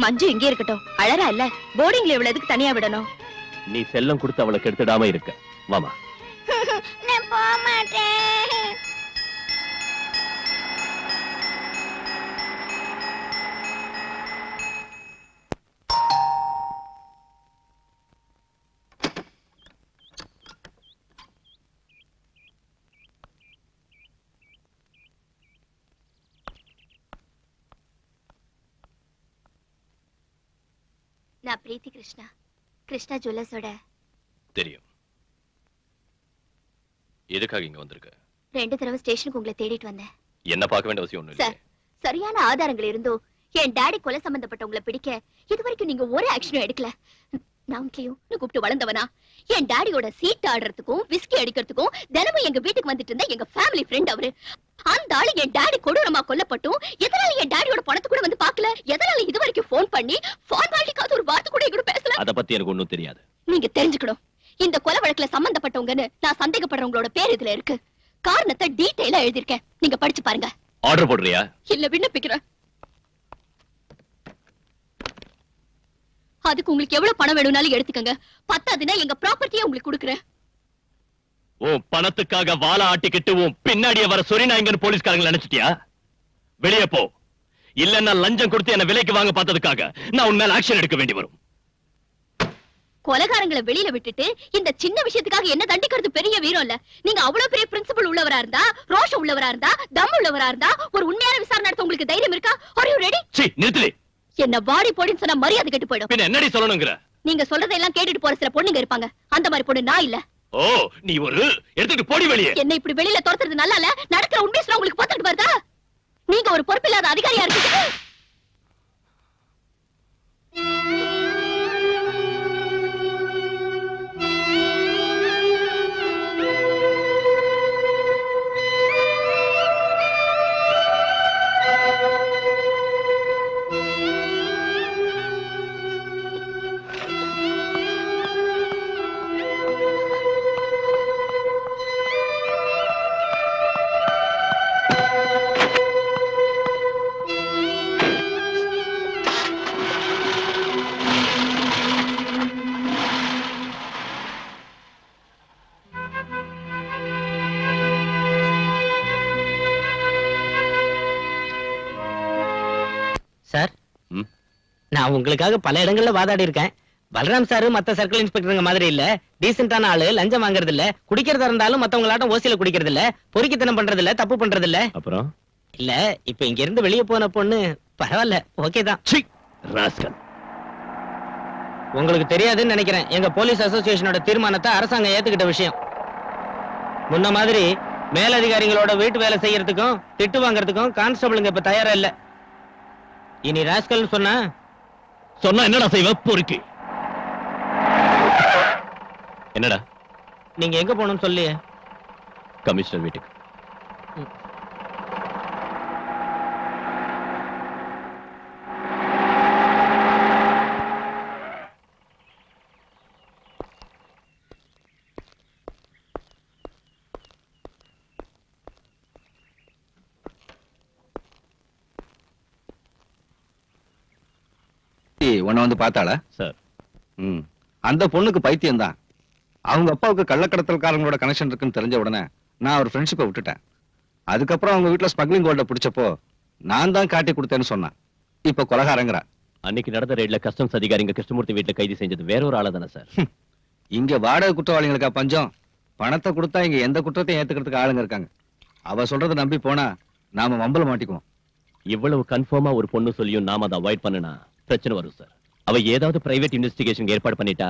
மஞ்சு இங்கே இருக்கட்டும். அழறா இல்ல. போர்டிங்ல இவ்வளவு எதுக்கு தனியா விடணும்? நீ செல்லம் கொடுத்து அவளை கெடுத்துடாம இருக்க. வாமா. நான் போக மாட்டேன். நான் பிரீத்தி கிருஷ்ணா, கிருஷ்ணா ஜுவல்லர்ஸோட. தெரியும். எதுக்காக இங்க வந்திருக்க? 2 தடவை ஸ்டேஷனுக்கு உங்களை தேடிட்டு வந்தேன். என்ன பார்க்க வேண்டிய அவசியம் ஒண்ணும் இல்ல. சார், சரியான ஆதாரங்கள் இருந்தோ என் டாடி கொலை சம்பந்தப்பட்டவங்களை பிடிக்க இதுவரைக்கும் நீங்க ஒரு ஆக்ஷனும் எடுக்கல. நான் கூப்பிட்டு வளர்ந்தவனா? என் டாடியோட சீட் ஆடுறதுக்கும் விஸ்கி அடிக்கிறதுக்கும் தினமும் எங்க வீட்டுக்கு வந்துட்டு இருந்த எங்க ஃபேமிலி ஃப்ரெண்ட் அவரு. அந்த ஆளு என் டாடி கொடூரமா கொல்லப்பட்டும் எதனால என் டாடியோட பணத்தை கூட வந்து பாக்கல? எதனால இதுவரைக்கும் போன் பண்ணி ஃபார்மாலிட்டிக்காக ஒரு வார்த்தை கூட எங்கூட பேசல? அத பத்தி எனக்கு ஒண்ணும் தெரியாது. நீங்க தெரிஞ்சுக்கணும். இந்த கொலை வழக்குல சம்பந்தப்பட்டவங்கன்னு நான் சந்தேகப்படுறவங்களோட பேர் இதுல இருக்கு. காரணத்தை டீடைலா எழுதிருக்கேன். நீங்க படிச்சு பாருங்க. ஆர்டர் போடுறியா? இல்ல விண்ணப்பிக்கிறேன். அதுக்கு உங்களுக்கு எவ்வளவு பணம் வேணும்னாலும் எடுத்துக்கங்க. பத்தாதுன்னா எங்க ப்ராப்பர்ட்டியை உங்களுக்கு கொடுக்குறேன். உன் பணத்துக்காக வாழை ஆட்டிக்கிட்டு உன் பின்னாடியே வர சொரிநாயங்கன்னு போலீஸ்காரங்க நினைச்சிட்டியா? வெளியே போ. இல்லன்னா லஞ்சம் கொடுத்து என்ன விலைக்கு வாங்க பார்த்ததுக்காக நான் உன் மேல ஆக்ஷன் எடுக்க வேண்டி வரும். கொலைகாரங்களை வெளியில விட்டுட்டு இந்த சின்ன விஷயத்துக்காக என்ன தண்டிக்கிறது பெரிய வீரம் இல்ல. நீங்க அவ்வளவு பெரிய பிரின்சிபல் உள்ளவரா இருந்தா, ரோஷம் உள்ளவரா இருந்தா, தம் உள்ளவரா இருந்தா ஒரு உண்மையான விசாரணை நடத்த உங்களுக்கு தைரியம் இருக்கா? Are you ready? சீ, நிறுத்துடி. என்ன வாடி போடின்னு சொன்னா மரியாதை கெட்டு போயிடும். பின்ன என்னடி சொல்லணும்ங்கற? நீங்க சொல்றதெல்லாம் கேட்டுட்டு போற சில பொண்ணுங்க இருப்பாங்க. அந்த மாதிரி பொண்ணு நான் இல்ல. ஓ நீ ஒரு எடுத்துட்டு போடி வெளியே. என்ன இப்படி வெளியில துரத்துறது நல்லா இல்ல. நடக்கிற உண்மை சொல்ல உங்களுக்கு பார்த்துட்டு வருதா? நீங்க ஒரு பொறுப்பில்லாத அதிகாரியா இருக்கீங்க. சார், நான் உங்களுக்காக பல இடங்கள்ல வாதாடி இருக்கேன். பலராம் சாரு மத்த சர்க்கிள் இன்ஸ்பெக்டருங்க மாதிரி இல்ல. டீசென்டான ஆளு, லஞ்சம் வாங்குறது இல்ல, குடிக்கிறதா இருந்தாலும் மத்தவங்களாட்டம் ஓசியில குடிக்கிறது இல்ல, பொறுக்கித்தனம் பண்றது இல்ல, தப்பு பண்றது இல்ல. அப்புறம் இல்ல, இப்ப இங்க இருந்து வெளியே போன பொண்ணு பரவாயில்ல, ஓகே தான். உங்களுக்கு தெரியாதுன்னு நினைக்கிறேன், எங்க போலீஸ் அசோசியேஷனோட தீர்மானத்தை அரசாங்கம் ஏத்துக்கிட்ட விஷயம். முன்ன மாதிரி மேலதிகாரிகளோட வீட்டு வேலை செய்யறதுக்கும் திட்டு வாங்கறதுக்கும் கான்ஸ்டபிளுங்க இப்ப தயாரா இல்ல. இனி ராஸ்கல் சொன்னா என்னடா செய்வ? பொறுக்கி என்னடா? நீங்க எங்க போகணும்னு சொல்லியே. கமிஷனர் வீட்டுக்கு. உன்னை வந்து பார்த்தாளா? சார், அந்த பொண்ணுக்கு பைத்தியம் தான். அவங்க அப்பாவுக்கு கள்ளக்கடத்தல்காரங்களோட கனெக்ஷன் இருக்குன்னு தெரிஞ்ச உடனே நான் ஒரு ஃப்ரெண்ட்ஷிப்பை விட்டுட்டேன். அதுக்கப்புறம் அவங்க வீட்டுல ஸ்மக்லிங் கோல்ட பிடிச்சப்போ நான் தான் காட்டி கொடுத்தேன்னு சொன்னான். இப்ப கொலகாரங்கிறா. அன்னைக்கு நடந்த ரெய்ட்ல கஸ்டம்ஸ் அதிகாரிங்க கிருஷ்ணமூர்த்தி வீட்டுல கைது செஞ்சது வேற ஒரு ஆளு தானே சார்? இங்க வாடகை குற்றவாளிகளுக்கா பஞ்சம்? பணத்தை கொடுத்தா இங்க எந்த குற்றத்தையும் ஏத்துக்கிறதுக்கு ஆளுங்க இருக்காங்க. அவ சொல்றதை நம்பி போனா நாம மம்பல மாட்டிக்குவோம். இவ்வளவு கன்ஃபார்மா ஒரு பொண்ணு சொல்லியும் நாம அதை அவாய்ட் பண்ணனா பிரச்சனை வரும் சார். அவ ஏதாவது பிரைவேட் இன்வெஸ்டிகேஷன் ஏற்பாடு பண்ணிட்டா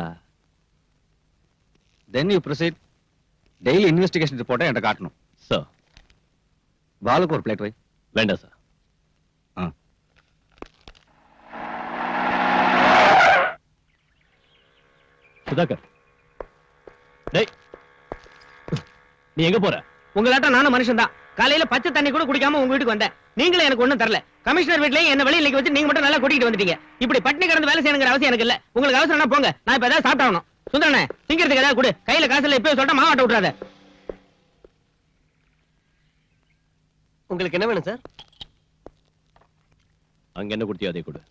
then you proceed. Daily investigation ரிப்போர்ட்டை என்கிட்ட காட்டணும். சார், வாளுக்கு ஒரு பிளேட் வை. வேண்டாம் சார். சுதாகர், டேய், நீ எங்க போற? உங்களாட்டம் நானும் மனுஷன் தான். காலையில பச்சை தண்ணி கூட குடிக்காம உங்க வீட்டுக்கு வந்தேன். நீங்களும் எனக்கு ஒண்ணும் தரல. கமிஷனர் வீட்லயும் என்ன வெளியில நிக்க வச்சு நீங்க மட்டும் நல்லா கூட்டிட்டு வந்துட்டீங்க. இப்படி பட்டினி கிடந்து வேலை செய்யணுங்கிற அவசியம் எனக்கு இல்ல. உங்களுக்கு அவசரம்னா போங்க, நான் இப்ப ஏதாவது சாப்பிட்டாகணும். சுந்தரனே, திங்கிறதுக்கு ஏதாவது கொடு. கையில காசு இல்ல, இப்பவே சொல்லிட்டு மாவாட்ட விட்டுறாத. உங்களுக்கு என்ன வேணும் சார்? அங்க என்ன குடுத்தியோ அதை கொடு.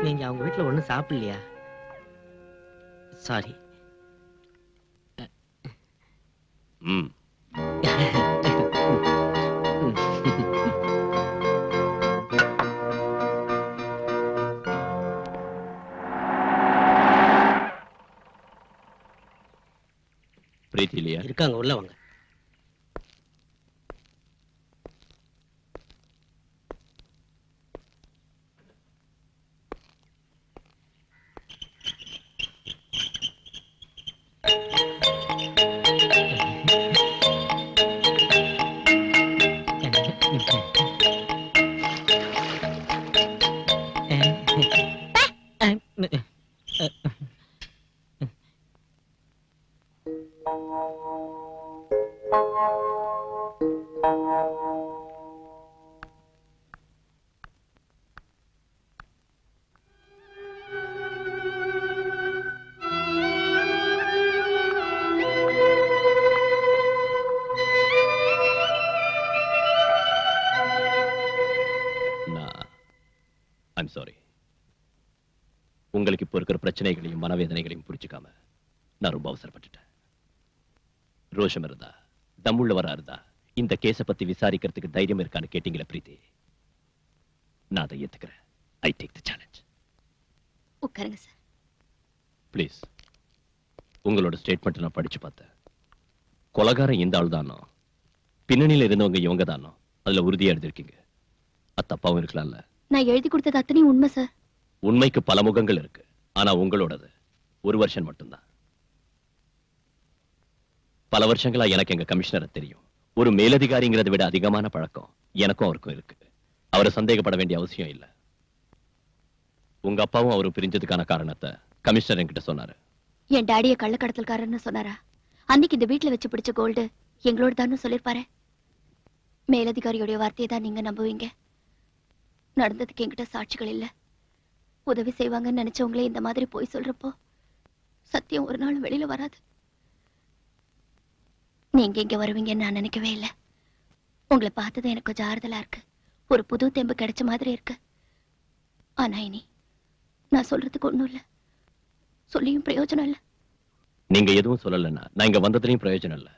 நீங்க அவங்க வீட்டுல ஒண்ணும் சாப்பிடலையா? சாரி. பிரீத்தி இல்லையா? இருக்காங்க, உள்ள வாங்க. I'm sorry. உங்களுக்கு இப்போ இருக்கிற பிரச்சனைகளையும் மனவேதனைகளையும் புரிஞ்சுக்காம நான் ரொம்ப அவசரப்பட்டுட்டேன். ரோஷம் இருந்தா, தம்முள்ளவரா இருந்தா இந்த கேஸ பத்தி விசாரிக்கிறதுக்கு தைரியம் இருக்கான்னு கேட்டீங்களா பிரீத்தி? நான் அதை ஏத்துக்கிறேன். I take the challenge. உட்காருங்க சார். ப்ளீஸ். உங்களோட ஸ்டேட்மெண்ட் நான் படிச்சு பார்த்தேன். கொலகாரம் இந்த ஆள் தானோ, பின்னணியில இருந்தவங்க இவங்க தானோ, அதுல உறுதியா எழுதிருக்கீங்க. அது தப்பாவும் இருக்கலாம்ல? நான் எழுதி கொடுத்தது அத்தனையும் உண்மை சார். உண்மைக்கு பல முகங்கள் இருக்கு. ஆனா உங்களோடது ஒரு வருஷன் மட்டும்தான். பல வருஷங்களா எனக்கு எங்க கமிஷனரை தெரியும். ஒரு மேலதிகாரிங்கிறத விட அதிகமான பழக்கம் எனக்கும் அவருக்கும் இருக்கு. அவரை சந்தேகப்பட வேண்டிய அவசியம் இல்ல. உங்க அப்பாவும் அவரும் பிரிஞ்சதுக்கான காரணத்தை கமிஷனர் என்கிட்ட சொன்னாரு. என் டாடிய கள்ளக்கடத்தல்காரன்னு சொன்னாரா? அன்னைக்கு இந்த வீட்டுல வச்சு பிடிச்ச கோல்டு எங்களோட தான் சொல்லிருப்பாரு. மேலதிகாரியோட வார்த்தையை தான் நீங்க நம்புவீங்க. நடந்ததுக்கு என்கிட்ட சாட்சிகள் இல்ல. உதவி செய்வாங்கன்னு நினைச்சவங்களே இந்த மாதிரி போய் சொல்றப்போ சத்தியம் ஒரு நாள் வெளியில வராது. நீங்க இங்க வருவீங்கன்னு நான் நினைக்கவே இல்லை. உங்களை பார்த்தது எனக்கு கொஞ்சம் ஆறுதலா இருக்கு. ஒரு புது தெம்பு கிடைச்ச மாதிரி இருக்கு. ஆனா இனி நான் சொல்றதுக்கு ஒண்ணும் இல்ல, சொல்லியும் பிரயோஜனம் இல்ல. நீங்க எதுவும் சொல்லலன்னா நான் இங்க வந்ததுலயும் பிரயோஜனம் இல்ல.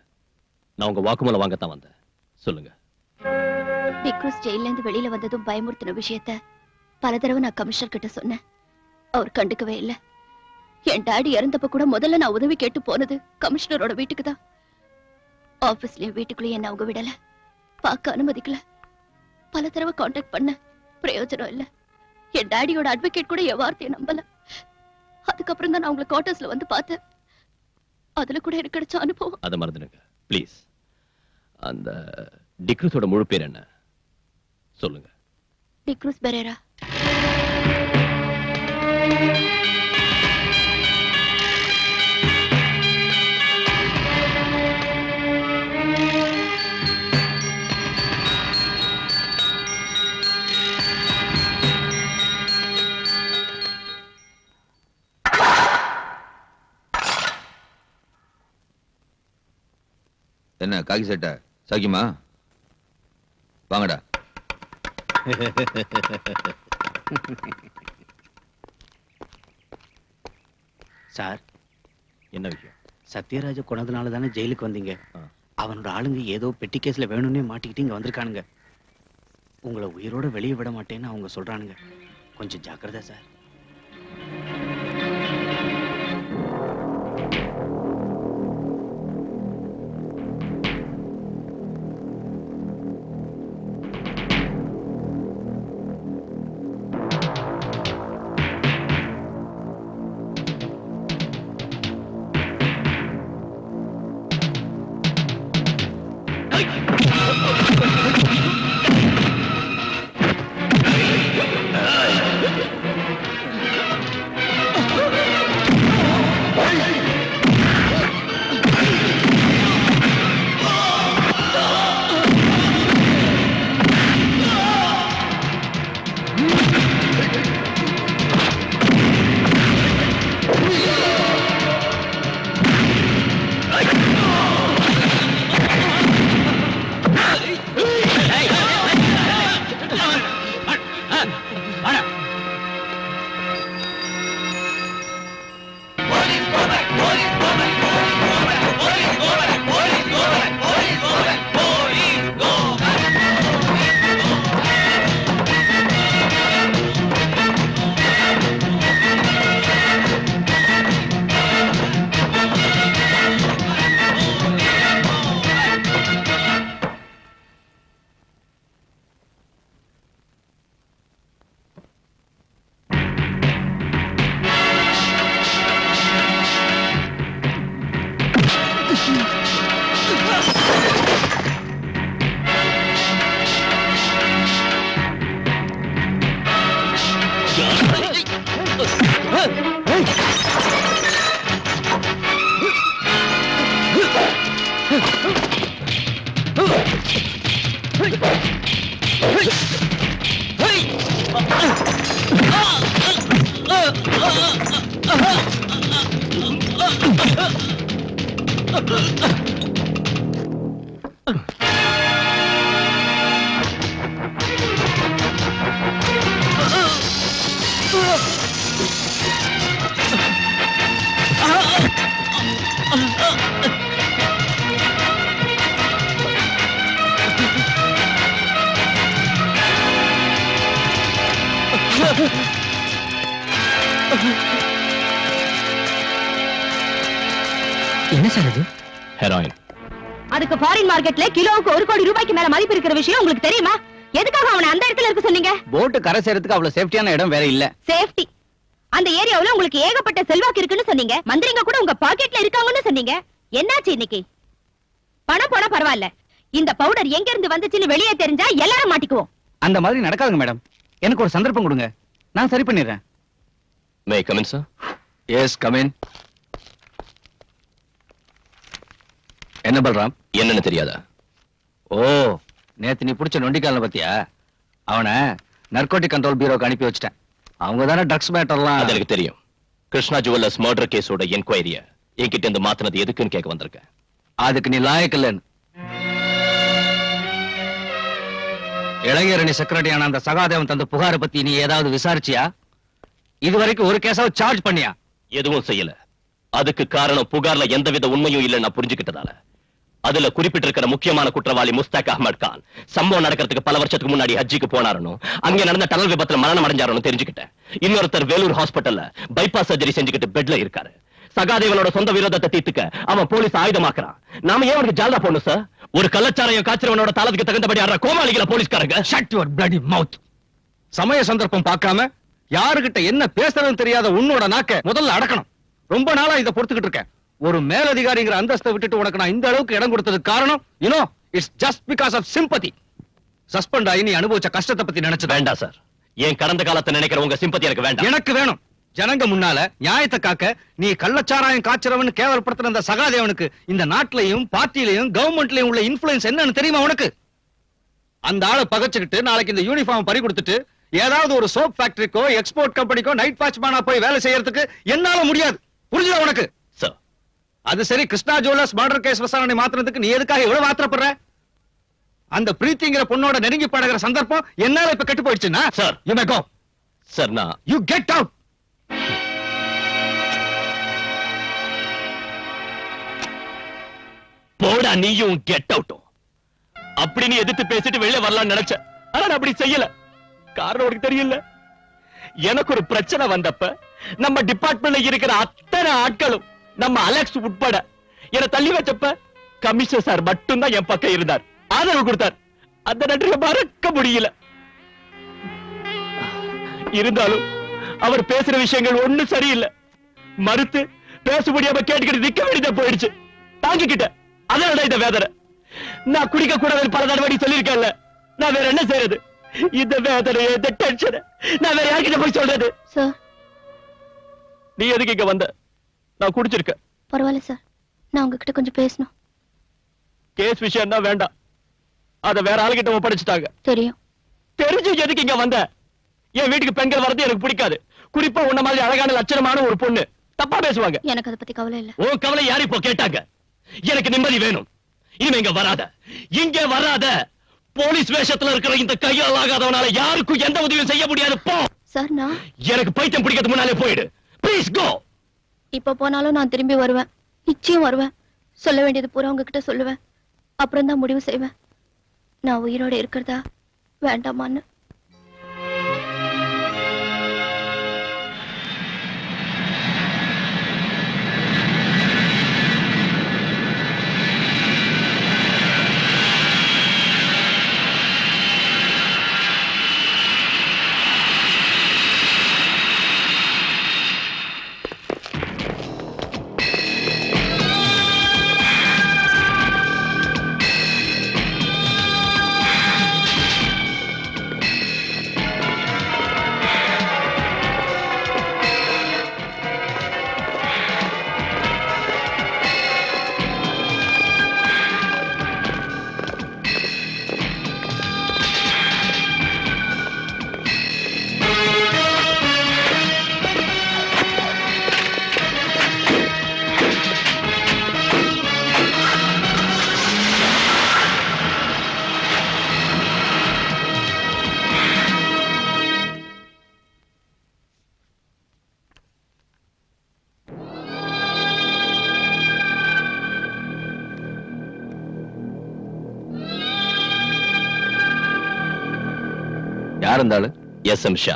நான் உங்க வாக்குமூலம் வாங்கத்தான் வந்தேன். சொல்லுங்க. டிக்ரூஸ் ஜெயில இருந்து வெளியில வந்ததும் பயமுறுத்தின விஷயத்த பல தடவை நான் கமிஷனர் கிட்ட சொன்னேன். அவர் கண்டுக்கவே இல்ல. என் டாடி இறந்தப்ப கூட முதல்ல நான் உதவி கேட்டு போனது கமிஷனரோட வீட்டுக்கு தான். ஆபீஸ்லயும் வீட்டுக்குள்ளேயும் என்ன அவங்க விடல, பார்க்க அனுமதிக்கல. பல தடவை கான்டாக்ட் பண்ண, பிரயோஜனம் இல்ல. என் டாடியோட அட்வொகேட் கூட என் வார்த்தையை நம்பல. அதுக்கப்புறம் தான் நான் உங்களை குவார்டர்ஸ்ல வந்து பார்த்தேன். அதுல கூட எனக்கு கிடைச்ச அனுபவம். அதை மறந்துடுங்க ப்ளீஸ். அந்த டிக்ரூஸோட முழு பேர் என்ன சொல்லுங்க. டிக்ரூஸ் பெரேரா. என்ன காக்கி சட்டை சாக்கிமா? வாங்கடா. சார், என்ன விஷயம்? சத்யராஜ கொனதுனால தானே ஜெயிலுக்கு வந்தீங்க. அவனோட ஆளுங்க ஏதோ பெட்டி கேஸ்ல வேணும்னே மாட்டிக்கிட்டு இங்க வந்திருக்கானுங்க. உங்களை உயிரோட வெளியே விட மாட்டேன்னு அவங்க சொல்றானுங்க. கொஞ்சம் ஜாக்கிரதை சார். என்ன சார் இது? ஹெராயின். அதுக்கு ஃபாரின் மார்க்கெட்ல கிலோவுக்கு 1 கோடி ரூபாய்க்கு மேல மதிப்பு இருக்கிற விஷயம் உங்களுக்கு தெரியுமா? எதுக்காக அவனை அந்த இடத்துல இருக்க சொன்னீங்க? போட் கரை சேரத்துக்கு அவ்வளவு சேஃப்டியான இடம் வேற இல்ல. சேஃப்டி. அந்த ஏரியாவுல உங்களுக்கு ஏகப்பட்ட செல்வாக்கு இருக்குன்னு சொன்னீங்க. மந்திரிங்க கூட உங்க பாக்கெட்ல இருக்காங்கன்னு சொன்னீங்க. என்னாச்சு இன்னைக்கு? பணம் போனா பரவாயில்ல, இந்த பவுடர் எங்க இருந்து வந்துச்சுன்னு வெளியே தெரிஞ்சா எல்லாரும் மாட்டிக்குவோம். அந்த மாதிரி நடக்காதுங்க மேடம். எனக்கு ஒரு சந்தர்ப்பம் கொடுங்க, நான் சரி பண்ணிடுறேன். May come in sir? Yes come in. என்ன பல்ராம்? என்னன்னு தெரியாதா? ஓ, நேத்து நீ பிடிச்ச நொண்டிக்கால பத்தியா? அவனை நர்கோட்டிக் கண்ட்ரோல் பியூரோக்கு அனுப்பி வச்சிட்டேன். அவங்க தானே ட்ரக்ஸ் மேட்டர்லாம். அது எனக்கு தெரியும். கிருஷ்ணா ஜுவல்லர்ஸ் மர்டர் கேஸோட என்கொயரிய என்கிட்ட இருந்து மாத்தினது எதுக்குன்னு கேட்க வந்திருக்கேன். அதுக்கு நீ லாயக்கில்லன்னு. இளைஞரணி செக்ரட்டரியான அந்த சகாதேவன் தந்த புகாரை பத்தி நீ ஏதாவது விசாரிச்சியா? இதுவரைக்கும் ஒரு கேஸாவது சார்ஜ் பண்ணியா? எதுவும் செய்யல. அதுக்கு காரணம் புகார்ல எந்தவித உண்மையும் இல்லைன்னு நான் புரிஞ்சுக்கிட்டதால. அதுல குறிப்பிட்டிருக்கிற முக்கியமான குற்றவாளி முஸ்தாக் அஹ்மத் கான் சம்பவம் நடக்கிறதுக்கு பல வருஷத்துக்கு முன்னாடி ஹஜ்ஜிக்கு போனாரனோ, அங்க நடந்த டனல் விபத்துல மரணம் அடைஞ்சாரனோ தெரிஞ்சுக்கிட்டேன். இன்னொருத்தர் வேலூர் ஹாஸ்பிட்டல்ல பைபாஸ் சர்ஜரி செஞ்சுக்கிட்டு பெட்ல இருக்காரு. சகாதேவனோட சொந்த விரோதத்தை தீர்த்துக்க அவன் போலீஸ் ஆயுதமாக்குறான். நாம ஏன் அவனுக்கு ஜால்தா போடணும் சார்? ஒரு கள்ளச்சாரையும் காய்ச்சறவனோட தாளத்துக்கு தகுந்தபடி ஆடுற கோமாளிகள போலீஸ்காரங்க. ஷட் யுவர் பிளடி மவுத். சமய சந்தர்ப்பம் பார்க்காம யாருகிட்ட என்ன பேசுறதுன்னு தெரியாத உன்னோட நாக்க முதல்ல அடக்கணும். ரொம்ப நாளா இதை பொறுத்துக்கிட்டு இருக்கேன். ஒரு மேலதிகாரிங்கிற அந்தஸ்தை விட்டுட்டு உனக்கு நான் இந்த அளவுக்கு இடம் கொடுத்ததுக்கு காரணம் it's just because of sympathy. Suspend ஆகி நீ அனுபவிச்ச கஷ்டத்தை பத்தி நினைச்சு வேண்டாம் சார். என் கடந்த காலத்தை நினைக்கிற உங்க சிம்பத்தி எனக்கு வேண்டாம். எனக்கு வேணும். ஜனங்க முன்னால நியாயத்தை காக்க நீ கள்ளச்சாராயம் காய்ச்சறவன் கேவலப்படுத்துற அந்த சகாதேவனுக்கு இந்த நாட்டிலையும் பார்ட்டிலையும் கவர்மெண்ட்லயும் உள்ள இன்ஃபுளுன்ஸ் என்னன்னு தெரியுமா உனக்கு? அந்த ஆளை பகச்சுக்கிட்டு நாளைக்கு இந்த யூனிஃபார்ம் பறி கொடுத்துட்டு ஏதாவது ஒரு சோப் ஃபேக்டரிக்கோ எக்ஸ்போர்ட் கம்பெனிக்கோ நைட் வாட்ச்மேனா போய் வேலை செய்யறதுக்கு என்னால முடியாது. புரிஞ்சுதா உனக்கு? சார், அது சரி. கிருஷ்ணா ஜுவல்லர்ஸ் மர்டர் கேஸ் விசாரணை மாத்திரத்துக்கு நீ எதுக்காக எவ்வளவு ஆத்திரப்படுற? அந்த பிரீத்திங்கிற பொண்ணோட நெருங்கி பழகிற சந்தர்ப்பம் என்னால இப்ப கெட்டு போயிடுச்சுன்னா sir, you may go. Sir, நான் யூ கெட் அவுட். போடா நீயும் கெட் அவுட்டும். அப்படி நீ எதிர்த்து பேசிட்டு வெளியே வரலாம்னு நினைச்ச. ஆனா நான் அப்படி செய்யல. காரணம் உனக்கு தெரியல. எனக்கு ஒரு பிரச்சனை வந்தப்ப நம்ம டிபார்ட்மெண்ட்ல இருக்கிற அத்தனை ஆட்களும் நம்ம அலெக்ஸ் உட்பட என்ன தள்ளி வச்சப்ப கமிஷனர் சார் மட்டும்தான் என் பக்கம் இருந்தார், ஆதரவு கொடுத்தார். அந்த நன்றியை மறக்க முடியல. இருந்தாலும் அவர் பேசுற விஷயங்கள் ஒண்ணும் சரியில்லை. மறுத்து பேச முடியாம கேட்டுக்கிட்டு நிக்க வேண்டியதா போயிடுச்சு. தாங்கிக்கிட்ட. அதனால இந்த வேதனை. நான் குடிக்க கூடாது பல தடவை சொல்லியிருக்கேன்ல. நான் வேற என்ன செய்யறது? இந்த வேதனை, இந்த டென்ஷன் நான் வேற யார்கிட்ட போய் சொல்றது? சார், நீ எதுக்கு இங்க வந்த? நான் குடிச்சிருக்க. பரவாயில்ல சார், நான் உங்ககிட்ட கொஞ்சம் பேசணும். கேஸ் விஷயம் தான் வேண்டாம். அத வேற ஆளுகிட்ட ஒப்படைச்சிட்டாங்க. தெரியும். தெரிஞ்சு எதுக்கு இங்க வந்த? என் வீட்டுக்கு பெண்கள் வரது எனக்கு பிடிக்காது. குறிப்பா உன்ன மாதிரி அழகான லட்சணமான ஒரு பொண்ணு தப்பா பேசுவாங்க. எனக்கு அதை பத்தி கவலை இல்ல. உன் கவலை யாரு இப்போ கேட்டாங்க? எனக்கு நிம்மதி வேணும். இனிமே இங்க வராத, இங்க வராத. போலீஸ் வேஷத்துல இருக்கிற இந்த கையால் ஆகாதவனால யாருக்கும் எந்த உதவியும் செய்ய முடியாது. போ. சார், நான் எனக்கு பைத்தியம் பிடிக்கிறது முன்னாலே போயிடு. Please go. இப்ப போனாலும் நான் திரும்பி வருவேன். நிச்சயம் வருவேன். சொல்ல வேண்டியது பூரா உங்ககிட்ட சொல்லுவேன். அப்புறம் தான் முடிவு செய்வேன் நான் உயிரோட இருக்கிறதா வேண்டாமான்னு. யார் இருந்தாலும் எஸ்.எம். ஷா.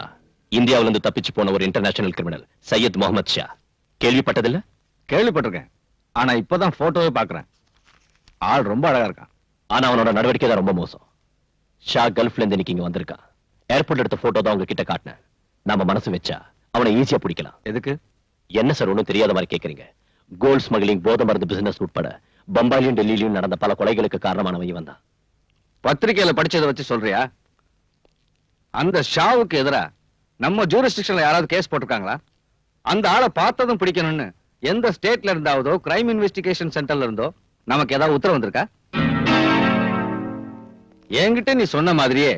இந்தியாவில இருந்து தப்பிச்சு போன ஒரு இன்டர்நேஷனல் கிரிமினல் சையத் முகமது ஷா. கேள்விப்பட்டதில்ல? கேள்விப்பட்டிருக்கேன். ஆனா இப்பதான் போட்டோவே பாக்குறேன். ஆள் ரொம்ப அழகா இருக்கான். ஆனா அவனோட நடவடிக்கை தான் ரொம்ப மோசம். ஷா கல்ஃப்ல இருந்து இன்னைக்கு இங்க வந்திருக்கான். ஏர்போர்ட் எடுத்த போட்டோ தான் உங்ககிட்ட காட்டினேன். நாம மனசு வச்சா அவனை ஈஸியா பிடிக்கலாம். எதுக்கு? என்ன சார் ஒண்ணும் தெரியாத மாதிரி கேக்குறீங்க? கோல்ட் ஸ்மக்லிங், போதை மருந்து பிசினஸ் உட்பட பம்பாயிலும் டெல்லியிலும் நடந்த பல கொலைகளுக்கு காரணமானவன் இவன் தான். பத்திரிகையில படிச்சதை வச்சு சொல்றியா? அந்த ஷாவுக்கு எதிரா நம்ம ஜூரிஸ்டிக்ஷன்ல யாராவது கேஸ் போட்டிருக்காங்களா? அந்த ஆளை பார்த்ததும் பிடிக்கணும்னு எந்த ஸ்டேட்ல இருந்தாவதோ கிரைம் இன்வெஸ்டிகேஷன் சென்டர்ல இருந்தோ நமக்கு ஏதாவது உத்தரவு வந்திருக்கா? என்கிட்ட நீ சொன்ன மாதிரியே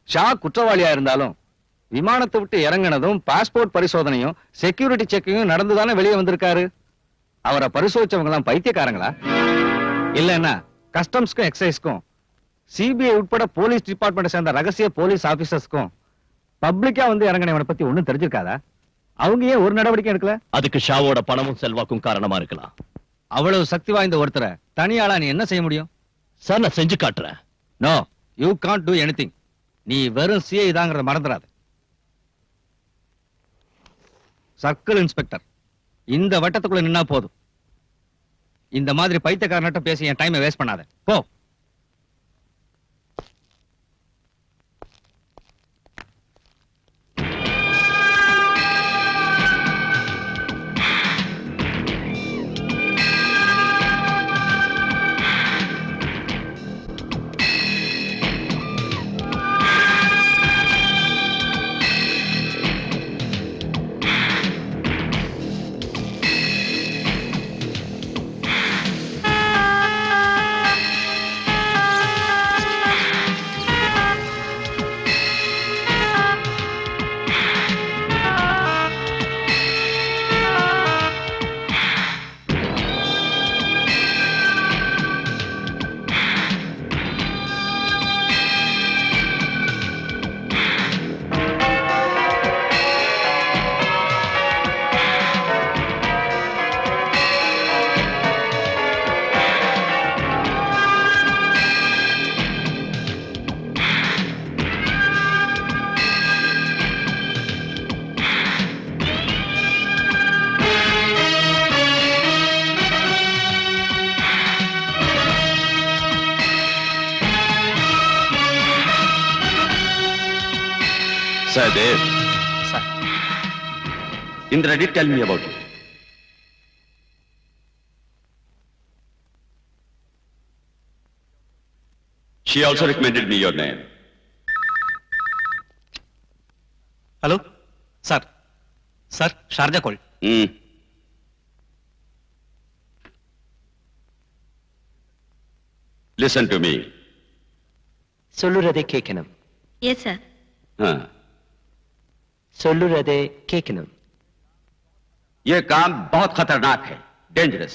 ஷா குற்றவாளியா இருந்தாலும் விமானத்தை விட்டு இறங்கினதும் பாஸ்போர்ட் பரிசோதனையும் செக்யூரிட்டி செக்கிங்கும் நடந்துதானே வெளியே வந்திருக்காரு. அவரை பரிசோதிச்சவங்க எல்லாம் பைத்தியக்காரங்களா? இல்லன்னா கஸ்டம்ஸ்க்கும் எக்ஸைஸ்க்கும் சிபிஐ உட்பட போலீஸ் டிபார்ட்மெண்ட் சேர்ந்த ரகசிய போலீஸ் ஆபீசர்ஸ்க்கும் பப்ளிக்கா வந்து இறங்கினவனை பத்தி ஒண்ணும் தெரிஞ்சிருக்காதா? அவங்க ஏன் ஒரு நடவடிக்கை எடுக்கல? அதுக்கு ஷாவோட பணமும் செல்வாக்கும் காரணமா இருக்கலாம். அவ்வளவு சக்தி வாய்ந்த ஒருத்தரை தனியாளா நீ என்ன செய்ய முடியும்? சார், நான் செஞ்சு காட்டுறேன். No, you can't do anything. நீ வெறும் சிஐ தாங்கிறத மறந்துடாது. சர்க்கிள் இன்ஸ்பெக்டர் இந்த வட்டத்துக்குள்ள நின்னா போதும். இந்த மாதிரி பைத்தியக்காரன்ட்ட பேசி என் டைமை வேஸ்ட் பண்ணாத. போ. Sahadev. Sir. Indra did tell me about you. She also recommended me your name. Hello? Sir. Sir, Sharjah call. Listen to me. சொல்லுறதை கேட்கணும். Yes, sir. சொல்லுறதை கேட்கணும். ये काम बहुत खतरनाक है, डेंजरस.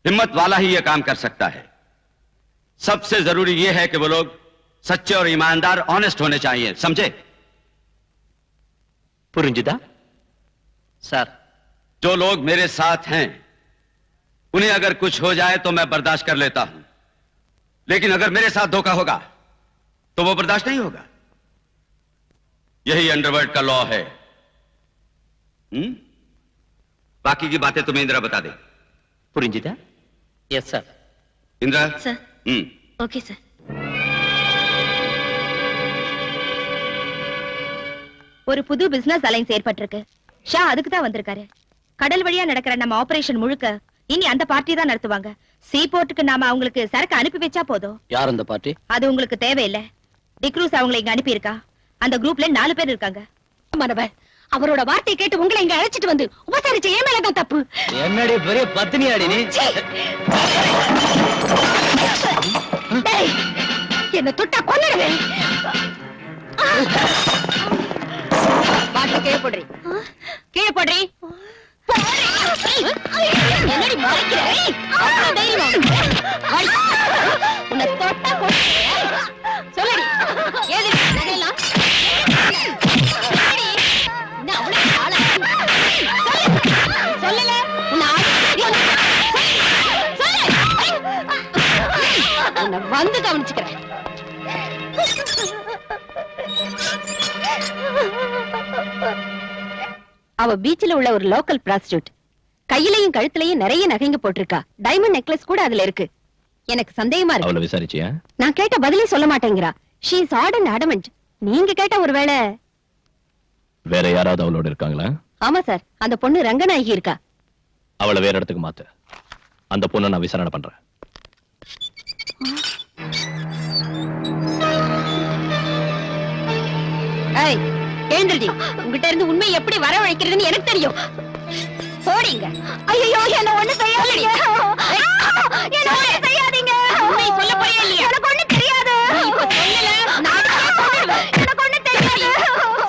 हिम्मत वाला ही ये काम कर सकता है. सबसे जरूरी ये है कि वो लोग सच्चे और ईमानदार, ऑनेस्ट होने चाहिए, समझे? புரிஞ்சுதா? सर, जो लोग मेरे साथ हैं उन्हें अगर कुछ हो जाए तो मैं बर्दाश्त कर लेता हूं, लेकिन अगर मेरे साथ धोखा होगा तो वो बर्दाश्त नहीं होगा. यही अंडरवर्ल्ड का लॉ है. बाकी की बातें तुम्हें इंदिरा बता दे. புரிஞ்சுதா? Yes sir. Indira. Sir. Okay, sir. ஒரு புது பிசினஸ் அலைன்ஸ் ஏற்பட்டிருக்கு. ஷா அதுக்கு தான் வந்திருக்காரு. கடல் வழியா நடக்கிற நம்ம ஆபரேஷன் முழுக்க இனி அந்த பார்ட்டி தான் நடத்துவாங்க. சீபோர்ட்டுக்கு நாம அவங்களுக்கு சரக்கு அனுப்பி வச்சா போதும். யார் அந்த பார்ட்டி? அது உங்களுக்கு தேவையில்லை. டிக்ரூஸ் அவங்களை இங்க அனுப்பி இருக்கா. அந்த குரூப்ல 4 பேர் இருக்காங்க. மனவர் அவரோட வார்த்தை கேட்டு உங்களை இங்க அழைச்சிட்டு வந்து உபசரிச்ச ஏன் மேலதான் தப்பு. என்னடி பெரிய பத்தினியாடி நீ? என்ன தொட்டா கொன்னுடுவேன். பாட்டு கீழே போடுறீ. கீழே போடுறீ. என்னடி மறைக்கிற? அவ்வளவு தைரியம் உன்னை தொட்டா சொல்லடி. ஏது நகையெல்லாம் சொல்லல. உன்னை வந்து கவனிச்சுக்கிறேன். அவ பீச்சில் உள்ள ஒரு லோக்கல் பிராஸ்டியூட். கையிலையும் கழுத்துலயும் நிறைய நகைங்க போட்டிருக்கா. டைமண்ட் நெக்லஸ் கூட அதுல இருக்கு. எனக்கு சந்தேகமா இருக்கு. அவளை விசாரிச்சியா? நான் கேட்ட பதிலே சொல்ல மாட்டேங்கிறா. She is odd and adamant. நீங்க கேட்ட ஒருவேளை வேற யாராவது அவளோட இருக்காங்களா? ஆமா சார், அந்த பொண்ணு ரங்கநாயகி இருக்கா. அவளை வேற இடத்துக்கு மாத்து. அந்த பொண்ணை நான் விசாரணை பண்றேன். எழுந்துடி. உங்ககிட்ட இருந்து உண்மை எப்படி வரவழைக்கிறதுன்னு எனக்கு தெரியும். போடிங்க. ஐயோ என்ன ஒண்ணு செய்யாதீங்க. என்ன ஒண்ணு செய்யாதீங்க. உண்மை சொல்ல போறியா இல்லையா? எனக்கு ஒண்ணு தெரியாது. இப்ப சொல்லல நான் சொல்லுவேன். எனக்கு ஒண்ணு தெரியாது.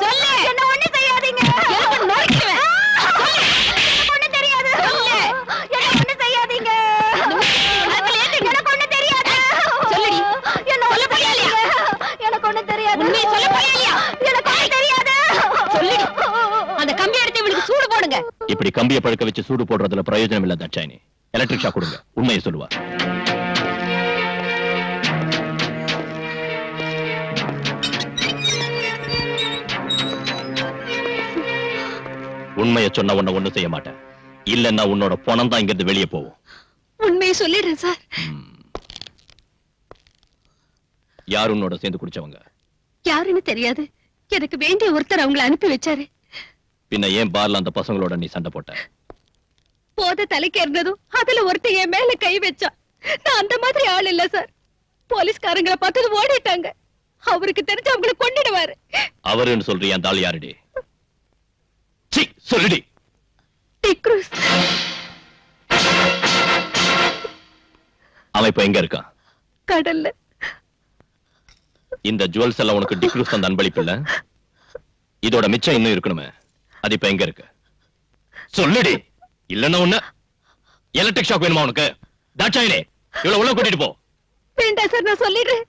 சொல்லு. என்ன ஒண்ணு செய்யாதீங்க. எனக்கு நொறுக்குவேன். சொல்லு. எனக்கு ஒண்ணு தெரியாது. சொல்லு. என்ன ஒண்ணு செய்யாதீங்க. எனக்கு ஒண்ணு தெரியாது. சொல்லுடி. என்ன சொல்ல போறியா இல்லையா? எனக்கு ஒண்ணு தெரியாது. உண்மை சொல்ல போறியா இல்லையா? எனக்கு ஒண்ணு தெரியாது. சொல்லுடி. அந்த கம்பி எடுத்து இவளுக்கு சூடு போடுங்க. இப்படி கம்பியை பழுக்க வச்சு சூடு போடுறதுல பிரயோஜனம் இல்ல தாட்சாயினி. எலக்ட்ரிக் ஷாக் கொடுங்க. உண்மையை சொல்லுவா. உண்மையை சொன்ன உன்னை ஒண்ணு செய்ய மாட்டேன். இல்லன்னா உன்னோட பணம் தான் இங்கிருந்து வெளியே போகும். உண்மையை சொல்லிடுறேன் சார். யார் உன்னோட சேர்ந்து குடிச்சவங்க? யாருன்னு தெரியாது. எனக்கு வேண்டிய ஒருத்தர் அவங்களை அனுப்பி வச்சாரு. பின்ன ஏன் பார்ல அந்த பசங்களோட நீ சண்டை போட்ட? போத தலைக்கு இருந்ததும் அதுல ஒருத்தர் என் மேல கை வச்சா. நான் அந்த மாதிரி ஆள் இல்ல சார். போலீஸ்காரங்களை பார்த்தது ஓடிட்டாங்க. அவருக்கு தெரிஞ்சு அவங்களை கொன்னிடுவாரு. அவருன்னு சொல்றியா? அந்த ஆள் யாருடி? சொல்லுடி. டிக்ரூஸ். அவன் இப்ப எங்க இருக்கான்? கடல்ல. இந்த ஜுவல்ஸ் எல்லாம் உனக்கு டிக்ரூஸ் தந்த அன்பளிப்பு இல்ல? இதோட மிச்சம் இன்னும் இருக்கணுமே. அது இப்ப எங்க இருக்கு? சொல்லுடி. இல்லன்னா ஒண்ணு எலக்ட்ரிக் ஷாக் வேணுமா உனக்கு? தாட்சாயினி இவ்வளவு உள்ள கூட்டிட்டு போ. வேண்டாம் சார், நான் சொல்லிடுறேன்.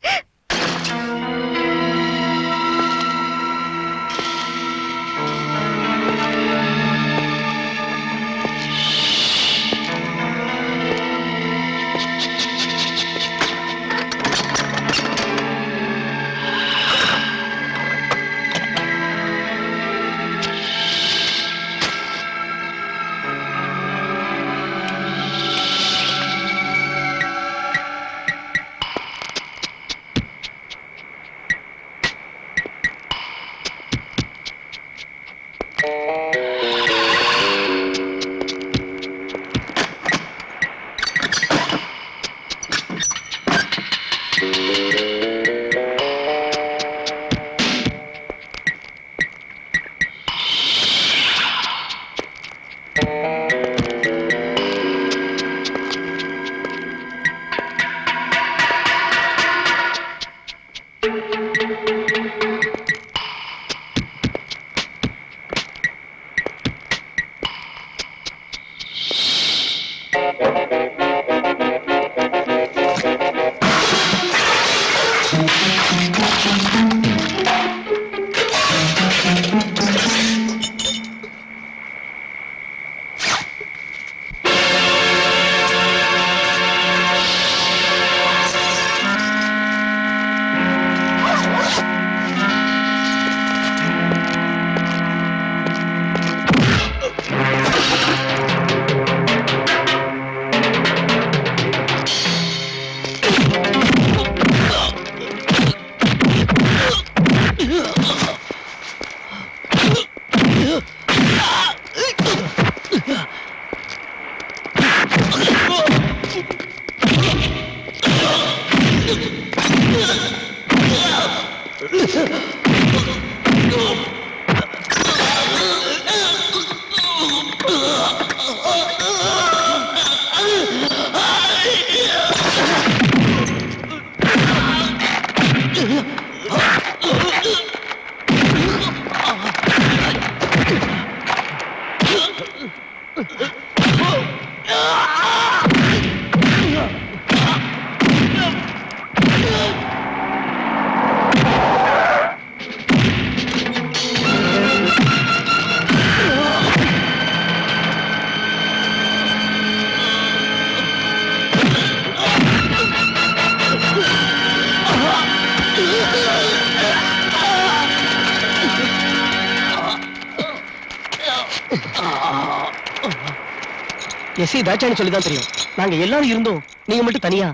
எஸ்ஐ தாட்சாயினி சொல்லிதான் தெரியும். நாங்க எல்லாரும் இருந்தோம், நீங்க மட்டும் தனியா.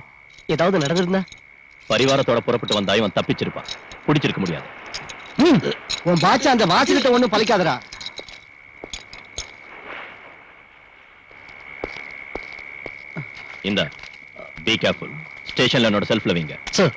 ஏதாவது நடந்திருந்தா? பரிவாரத்தோட புறப்பட்டு வந்தா இவன் தப்பிச்சிருப்பான். பிடிச்சிருக்க முடியாது. உன் பாச்சா அந்த வாசகத்தை ஒண்ணும் பலிக்காதடா. இந்த பி கேர்ஃபுல். ஸ்டேஷன்ல என்னோட செல்ஃப்ல வைங்க. சார்.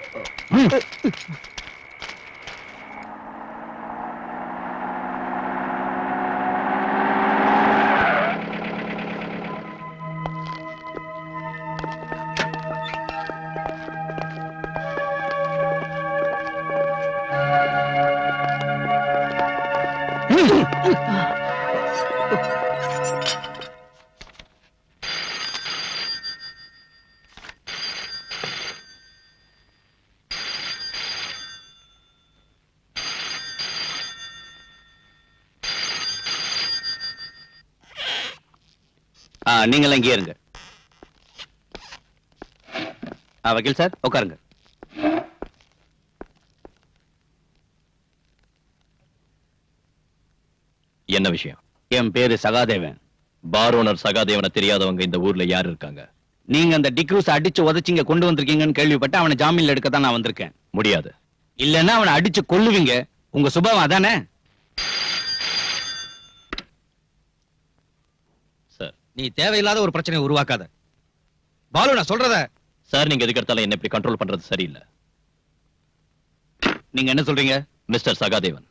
நீங்க இங்கே இருங்க. வக்கீல் சார் உட்காருங்க. என்ன விஷயம்? என் பேரு சகாதேவன். பார் ஓனர் சகாதேவனை தெரியாதவங்க இந்த ஊர்ல யார் இருக்காங்க? நீங்க அந்த டிக்ரூஸ் அடிச்சு உதச்சிங்க கொண்டு வந்திருக்கீங்கன்னு கேள்விப்பட்டு அவனை ஜாமீன்ல எடுக்க தான் நான் வந்திருக்கேன். முடியாது. இல்லன்னா அவனை அடிச்சு கொல்லுவீங்க. உங்க சுபாவம் அதானே? சார், நீ தேவையில்லாத ஒரு பிரச்சனையை உருவாக்காத. பாலு, நான் சொல்றத. சார், நீங்க எதுக்கு எடுத்தாலும் என்ன இப்படி கண்ட்ரோல் பண்றது சரியில்லை. நீங்க என்ன சொல்றீங்க? மிஸ்டர் சகாதேவன்,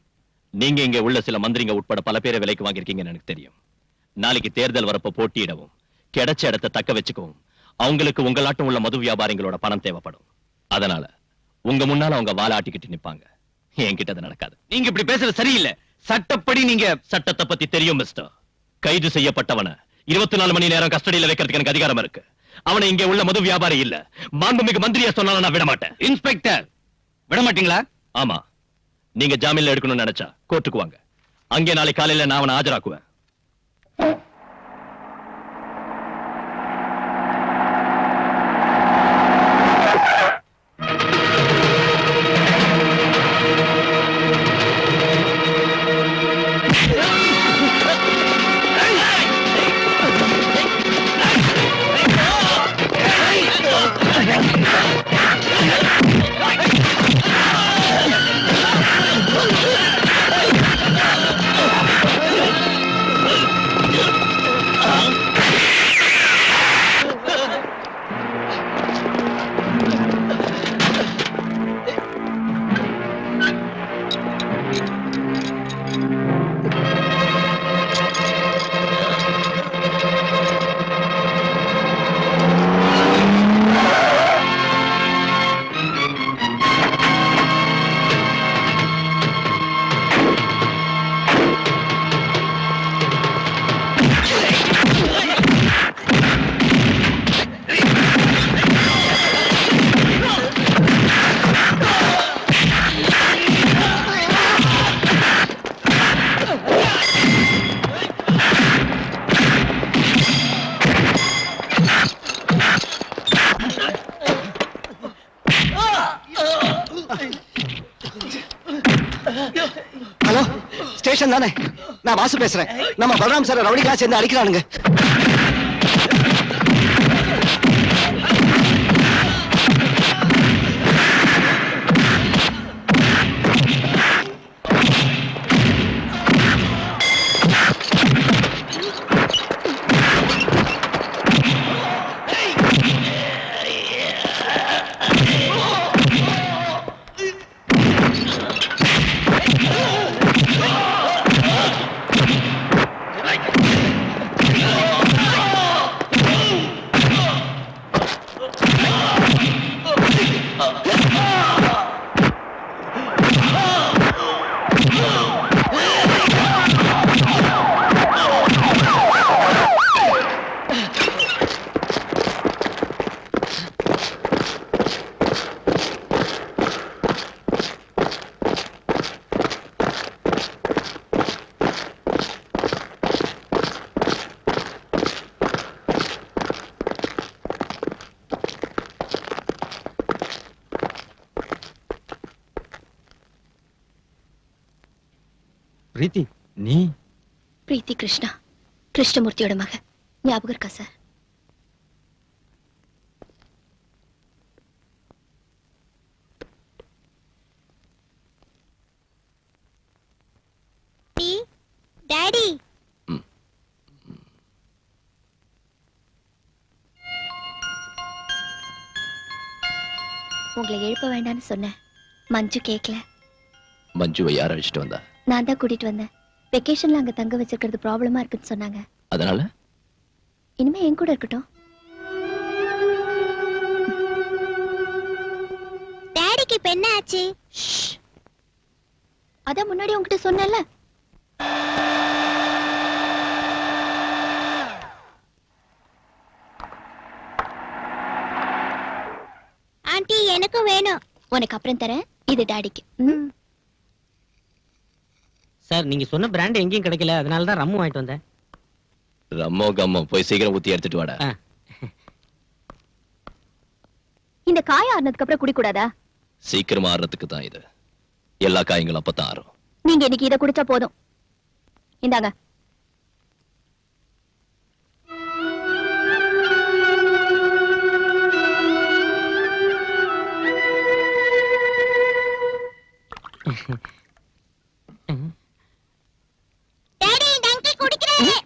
நீங்க இங்க உள்ள சில மந்திரிங்க உட்பட பல பேரை விலைக்கு வாங்கியிருக்கீங்கன்னு எனக்கு தெரியும். நாளைக்கு தேர்தல் வரப்ப போட்டியிடவும் கிடைச்ச இடத்தை தக்க வச்சுக்கவும் அவங்களுக்கு உங்களாட்டம் உள்ள மது வியாபாரிகளோட பணம் தேவைப்படும். அதனால உங்க முன்னால அவங்க வாலாட்டிக்கிட்டு நிப்பாங்க. என்கிட்ட அது நடக்காது. நீங்க இப்படி பேசுறது சரியில்லை. சட்டப்படி நீங்க சட்டத்தை பத்தி தெரியும் மிஸ்டர். கைது செய்யப்பட்டவன 24 மணி நேரம் கஸ்டடியில வைக்கிறதுக்கு எனக்கு அதிகாரம் இருக்கு. அவனை இங்க உள்ள மது வியாபாரி இல்ல, மாண்புமிகு மந்திரியா சொன்னாலும் நான் விட மாட்டேன். இன்ஸ்பெக்டர், விட மாட்டீங்களா? ஆமா, நீங்க ஜாமீன்ல எடுக்கணும்னு நினைச்சா கோர்ட்டுக்கு வாங்க. அங்கே நாளை காலையில நான் அவனை ஆஜராக்குவேன். ஹலோ, ஸ்டேஷன் தானே? நான் வாசு பேசுறேன். நம்ம பலராம் சார் ரவுடிகளா சேர்ந்து அடிக்கிறானுங்க. பிரீத்தி, நீ? பிரீத்தி கிருஷ்ணா, கிருஷ்ணமூர்த்தியோட மக. ஞாபகம் இருக்கா சார்? டாடி, உங்களை எழுப்ப வேண்டாம்னு சொன்னேன். மஞ்சு கேட்கல. மஞ்சுவை யார் அழைச்சிட்டு வந்தா? நான் தான் கூட்டிட்டு வந்தேன். வெக்கேஷன்ல அங்க தங்க வச்சிருக்கிறது ப்ராப்ளமா இருக்குன்னு சொன்னாங்க. அதனால இனிமே என் கூட இருக்கட்டும். டாடிக்கு இப்ப என்ன ஆச்சு? அதான் முன்னாடி உங்ககிட்ட சொன்னேன்ல. ஆண்டி எனக்கு வேணும். உனக்கு அப்புறம் தரேன். இது டாடிக்கு. சார் நீங்க சொன்ன பிராண்ட் எங்கேயும் கிடைக்கல, அதனால தான் ரம்மு வாங்கிட்டு வந்தேன். ரம்மோ கம்மோ போய் சீக்கிரம் ஊத்தி எடுத்துட்டு வாடா. இந்த காய் ஆறுனதுக்கு அப்புறம் குடிக்கூடாதா? சீக்கிரமா ஆறுறதுக்கு தான் இது. எல்லா காயங்களும் அப்பதான் ஆறும். நீங்க இன்னைக்கு இதை குடிச்சா போதும். இந்தாங்க. டாடி டங்கி குடிக்கிறேன்.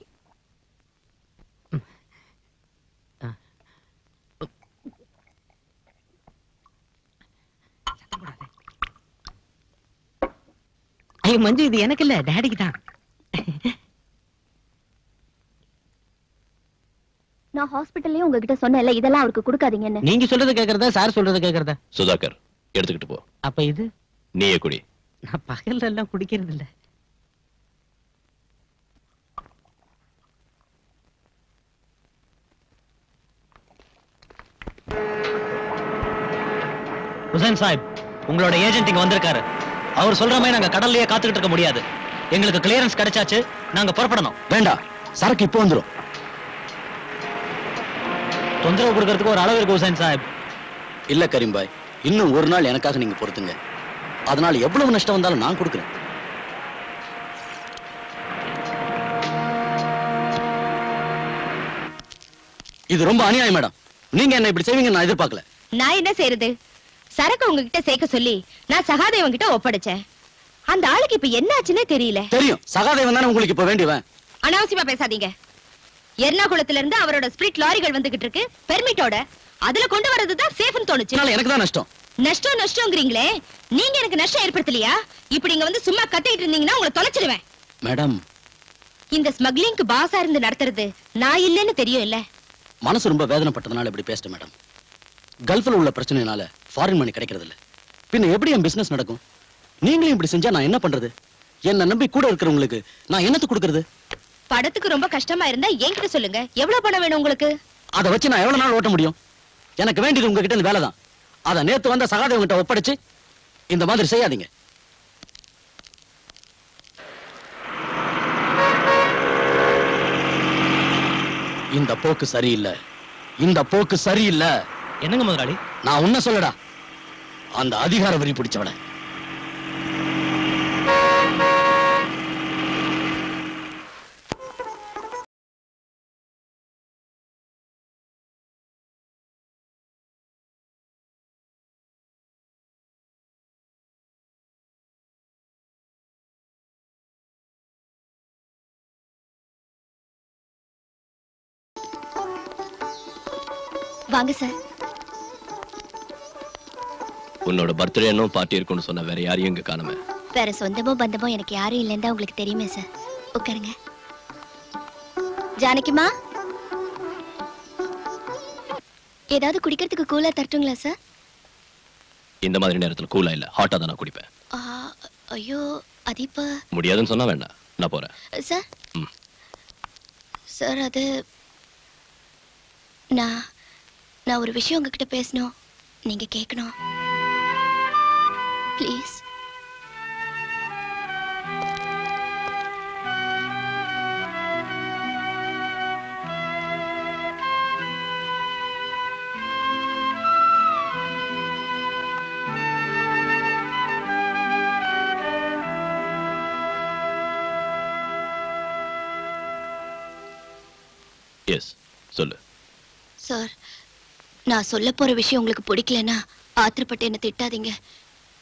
ஐயோ மஞ்சு, இது எனக்கு இல்ல, டாடிக்கு தான். நான் ஹாஸ்பிடல்லயே உங்ககிட்ட சொன்னேன்ல, இதெல்லாம் அவருக்கு கொடுக்காதீங்கன்னு. நீங்க சொல்றது கேக்குறதா சார் சொல்றது கேக்குறதா? சுதாகர் எடுத்துக்கிட்டு போ. அப்ப இது நீயே குடி. நான் பகல்ல எல்லாம் குடிக்கிறது இல்ல. ஹுசைன் சாஹிப், உங்களோட ஏஜென்ட் இங்க வந்திருக்காரு. அவர் சொல்ற மாதிரி நாங்க கடல்லயே காத்துக்கிட்டு இருக்க முடியாது. எங்களுக்கு கிளியரன்ஸ் கிடைச்சாச்சு, நாங்க புறப்படணும். வேண்டாம், சரக்கு இப்போ வந்துரும். தொந்தரவு கொடுக்கறதுக்கு ஒரு அளவு இருக்கு ஹுசைன் சாஹிப். இல்ல கரீம் பாய், இன்னும் ஒரு நாள் எனக்காக நீங்க பொறுத்துங்க. அதனால எவ்வளவு நஷ்டம் வந்தாலும் நான் கொடுக்கிறேன். இது ரொம்ப அநியாயம் மேடம். நீங்க என்ன இப்படி செய்வீங்க நான் எதிர்பார்க்கல. நான் என்ன செய்யறது? சரக்கு உங்ககிட்ட சேர்க்க சொல்லி நான் சகாதேவன் கிட்ட ஒப்படைச்சேன். அந்த ஆளுக்கு இப்ப என்ன ஆச்சுன்னே தெரியல. தெரியும், சகாதேவன் தானே உங்களுக்கு இப்ப வேண்டியவன். அனாவசியமா பேசாதீங்க. எர்ணாகுளத்துல இருந்து அவரோட ஸ்பிரிட் லாரிகள் வந்துகிட்டு இருக்கு பெர்மிட்டோட. அதுல கொண்டு வரதுதான் சேஃப்னு தோணுச்சு. எனக்கு தான் நஷ்டம். நஷ்டம்ங்கிறீங்களே, நீங்க எனக்கு நஷ்டம் ஏற்படுத்தலையா? இப்படி இங்க வந்து சும்மா கத்திட்டு இருந்தீங்கன்னா உங்களை தொலைச்சிடுவேன். மேடம், இந்த ஸ்மக்லிங்க்கு பாஸா இருந்து நடத்துறது நான் இல்லைன்னு தெரியும் இல்ல? மனசு ரொம்ப வேதனைப்பட்டதுனால இப்படி பேசிட்டேன் மேடம். கல்ஃப்ல உள்ள பிரச்சனைனால ஃபாரின் மணி கிடைக்கிறது இல்ல. பின்ன எப்படி என் பிசினஸ் நடக்கும்? நீங்களும் இப்படி செஞ்சா நான் என்ன பண்றது? என்ன நம்பி கூட இருக்கிறவங்களுக்கு நான் என்னத்து கொடுக்கறது? படத்துக்கு ரொம்ப கஷ்டமா இருந்தா என்கிட்ட சொல்லுங்க. எவ்வளவு பணம் வேணும் உங்களுக்கு? அதை வச்சு நான் எவ்வளவு நாள் ஓட்ட முடியும்? எனக்கு வேண்டியது உங்ககிட்ட இந்த வேலை தான். அதை நேத்து வந்த சகாதேவன் கிட்ட ஒப்படைச்சு இந்த மாதிரி செய்யாதீங்க. இந்த போக்கு சரியில்லை. இந்த போக்கு சரியில்லை. என்னங்க முதலாளி? நான் உன்ன சொல்லடா, அந்த அதிகார வரி பிடிச்சவன. வாங்க சார். உன்னோட பர்த்டே இன்னும் பார்ட்டி இருக்குன்னு சொன்ன வேற யாரையும் இங்க காணுமே. வேற சொந்தமோ பந்தமோ எனக்கு யாரும் இல்லைன்னு தான் உங்களுக்கு தெரியுமே சார். உட்காருங்க. ஜானகிமா, ஏதாவது குடிக்கிறதுக்கு கூலா தரட்டுங்களா சார்? இந்த மாதிரி நேரத்துல கூலா இல்ல, ஹாட்டா தான் நான் குடிப்பேன். ஐயோ, அது இப்ப முடியாதுன்னு சொன்னா வேண்டாம், நான் போறேன். சார். சார், அது நான் ஒரு விஷயம் உங்ககிட்ட பேசணும். நீங்க கேட்கணும் ப்ளீஸ். எஸ், சொல்லு. சார், நான் சொல்ல போற விஷயம் உங்களுக்கு பிடிக்கலன்னா ஆத்திரப்பட்டு என்ன திட்டாதீங்க.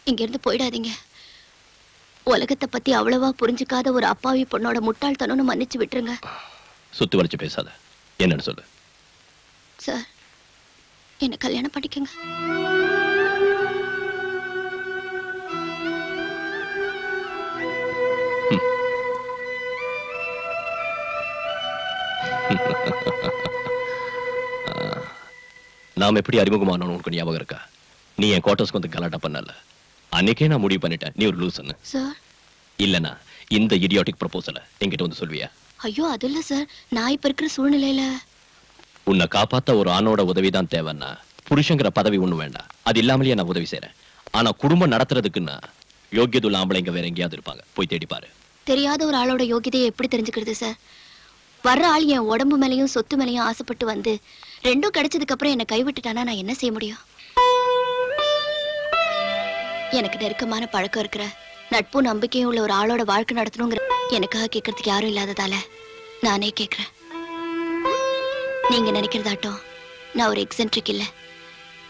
இங்க இருந்து போயிடாதீங்க. உலகத்தை பத்தி அவ்வளவா புரிஞ்சுக்காத ஒரு அப்பாவி பொண்ணோட முட்டாள்தனம்னு மன்னிச்சு விட்டுருங்க. சுத்தி வளைச்சு பேசாத, என்னன்னு சொல்லு. சார், என்ன கல்யாணம் பண்ணிக்கங்க. நாம் எப்படி அறிமுகமானோம் உனக்கு ஞாபகம் இருக்கா? நீ என் குவார்டர்ஸ்க்கு வந்து கலாட்டா பண்ணல. அன்னைக்கே நான் முடிவு பண்ணிட்டேன் நீ ஒரு லூசுன்னு. சார் இல்லனா இந்த இடியாட்டிக் ப்ரொபோசலை என்கிட்ட வந்து சொல்வியா? ஐயோ அது இல்ல சார், நான் இப்ப இருக்கிற சூழ்நிலையில உன்னை காப்பாத்த ஒரு ஆணோட உதவிதான் தேவைன்னா புருஷங்கிற பதவி ஒண்ணு வேண்டாம். அது இல்லாமலேயே நான் உதவி செய்யறேன். ஆனா குடும்பம் நடத்துறதுக்குன்னா யோகியதுள்ள ஆம்பளைங்க வேற எங்கேயாவது இருப்பாங்க, போய் தேடி பாரு. தெரியாத ஒரு ஆளோட யோகியதையை எப்படி தெரிஞ்சுக்கிறது சார்? வர்ற ஆள் என் உடம்பு மேலையும் சொத்து மேலையும் ஆசைப்பட்டு வந்து ரெண்டும் கிடைச்சதுக்கு அப்புறம் என்ன கைவிட்டுட்டானா நான் என்ன செய்ய முடியும்? எனக்கு நெருக்கமான பழக்கம் இருக்கிற நட்பு நம்பிக்கையும் உள்ள ஒரு ஆளோட வாழ்க்கை நடத்தணுங்கிற எனக்காக கேட்கறதுக்கு யாரும் இல்லாததால நானே கேட்கிறேன். நீங்க நினைக்கிறதாட்டம் நான் ஒரு எக்ஸென்ட்ரிக் இல்ல.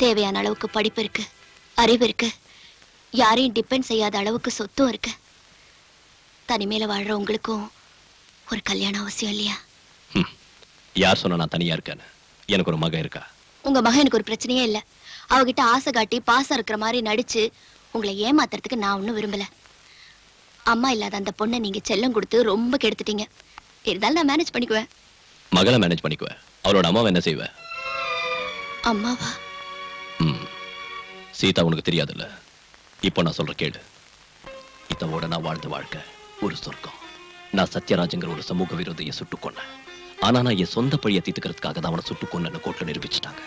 தேவையான அளவுக்கு படிப்பு இருக்கு, அறிவு இருக்கு, யாரையும் டிபெண்ட் செய்யாத அளவுக்கு சொத்தும் இருக்கு. தனிமையில வாழ்ற உங்களுக்கும் ஒரு கல்யாணம் அவசியம் இல்லையா? யார் சொன்னா நான் தனியா இருக்கேன்னு? எனக்கு ஒரு மகன் இருக்கா. உங்க மகன் எனக்கு ஒரு பிரச்சனையே இல்ல. அவகிட்ட ஆசை காட்டி பாசம் இருக்கிற மாதிரி நடிச்சு உங்களை ஏமாத்துறதுக்கு நான் ஒண்ணும் விரும்பல. அம்மா இல்லாத அந்த பொண்ணை நீங்க செல்லம் கொடுத்து ரொம்ப கெடுத்துட்டீங்க. இருந்தாலும் நான் மேனேஜ் பண்ணிக்குவேன். மகளை மேனேஜ் பண்ணிக்குவேன். அவளோட அம்மாவை என்ன செய்வ? அம்மாவா? சீதா உனக்கு தெரியாதுல்ல. இப்போ நான் சொல்ற கேளு. இதோட நான் வாழ்ந்த வாழ்க்கை ஒரு சொர்க்கம். நான் சத்யராஜங்கிற ஒரு சமூக விரோதியை சுட்டுக் கொன்னேன். ஆனா நான் என் சொந்த பழியை தீர்த்துக்கிறதுக்காக தான் அவனை சுட்டுக் கொன்னு கோர்ட்ல நிரூபிச்சுட்டாங்க.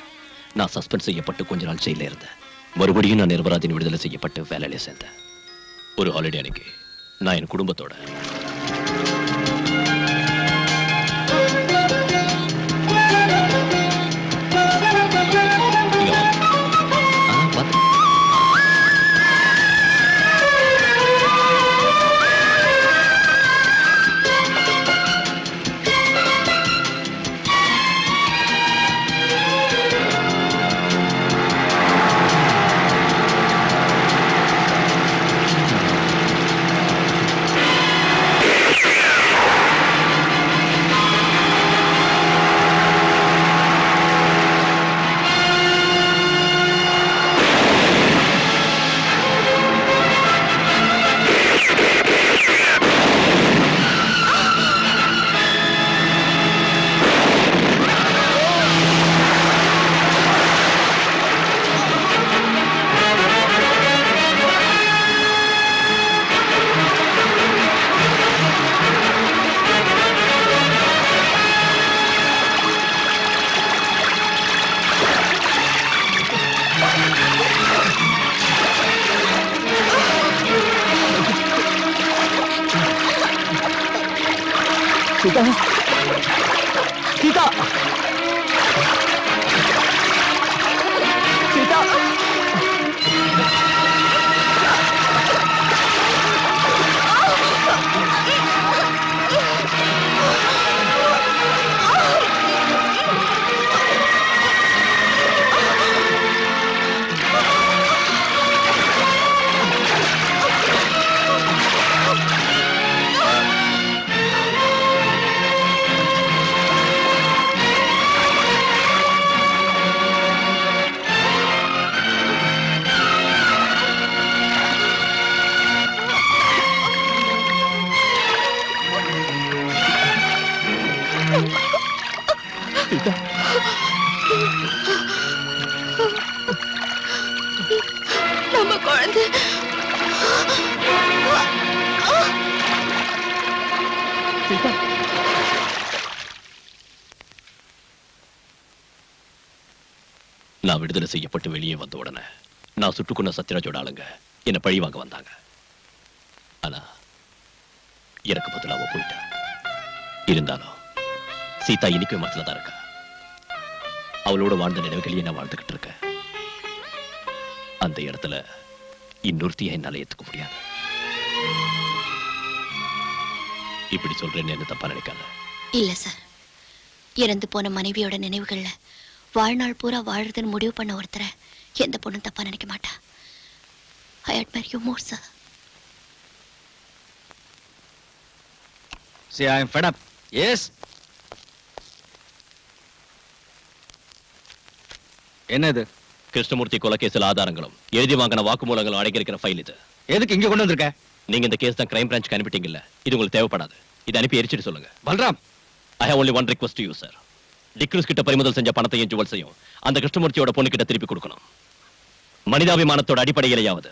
நான் சஸ்பெண்ட் செய்யப்பட்டு கொஞ்ச நாள் ஜெயில இருந்தேன். மறுபடியும் நான் நிரபராதின் விடுதலை செய்யப்பட்டு வேலையில சேர்ந்தேன். ஒரு ஹாலிடே அன்னைக்கு நான் என் குடும்பத்தோட சீதா சீதா சீதா நம்ம குழந்தை நான் விடுதலை செய்யப்பட்டு வெளியே வந்த உடனே நான் சுட்டுக்கொண்ட சத்யராஜோட ஆளுங்க என்ன பழி வாங்க வந்தாங்க. ஆனா எனக்கு பதிலா அவ போயிட்டா. இருந்தாலும் சீதா இன்னைக்கு மனசுல தான் இருக்கா. அவளோட வாழ்ந்த நினைவுகளையே நான் வாழ்ந்துகிட்டு இருக்கேன். அந்த இடத்துல இன்னொருத்திய என்னால ஏத்துக்க முடியாது. இப்படி சொல்றேன்னு என்ன தப்பா நினைக்காத. இல்ல சார், இறந்து போன மனைவியோட நினைவுகள்ல வாழ்நாள் பூரா வாழறதுன்னு முடிவு பண்ண ஒருத்தரை எந்த பொண்ணும் தப்பா நினைக்க மாட்டா. I admire you more, sir. See, I am fed up. Yes. என்னது? கிருஷ்ணமூர்த்தி கொலை கேஸ்ல ஆதாரங்களும் எழுதி வாங்கின வாக்குமூலங்களும் அடங்கியிருக்கிற ஃபைல் இது. எதுக்கு இங்க கொண்டு வந்திருக்க? நீங்க இந்த கேஸ் தான் கிரைம் பிரான்ச்க்கு அனுப்பிட்டீங்கல்ல, இது உங்களுக்கு தேவைப்படாது. இதை அனுப்பி எரிச்சிட்டு சொல்லுங்க. Balram, I have only one request to you, sir. D'Cruz கிட்ட பறிமுதல் செஞ்ச பணத்தையும் ஜுவல்ஸையும் அந்த கிருஷ்ணமூர்த்தியோட பொண்ணு கிட்ட திருப்பி கொடுக்கணும். மனிதாபிமானத்தோட அடிப்படையிலேயாவது.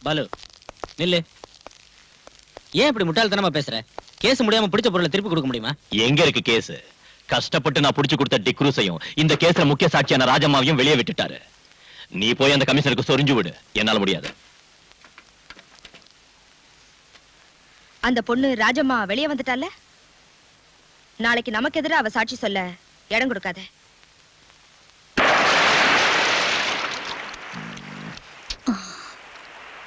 பாலு நில்லு. ஏன் இப்படி முட்டாள்தனமா பேசுற? கேஸ் முடியாம பிடிச்ச பொருளை திருப்பி கொடுக்க முடியுமா? எங்க இருக்கு கேஸ்? கஷ்டப்பட்டு நான் புடிச்சு கொடுத்த டிக்ரூஸையும் இந்த கேஸ்ல முக்கிய சாட்சியான ராஜம்மாவையும் வெளியே விட்டுட்டாரு. நீ போய் அந்த கமிஷனருக்கு சொரிஞ்சு விடு. என்னால முடியாது. அந்த பொண்ணு ராஜம்மா வெளியே வந்துட்டால, நாளைக்கு நமக்கு எதிராக அவ சாட்சி சொல்ல இடம் கொடுக்காத.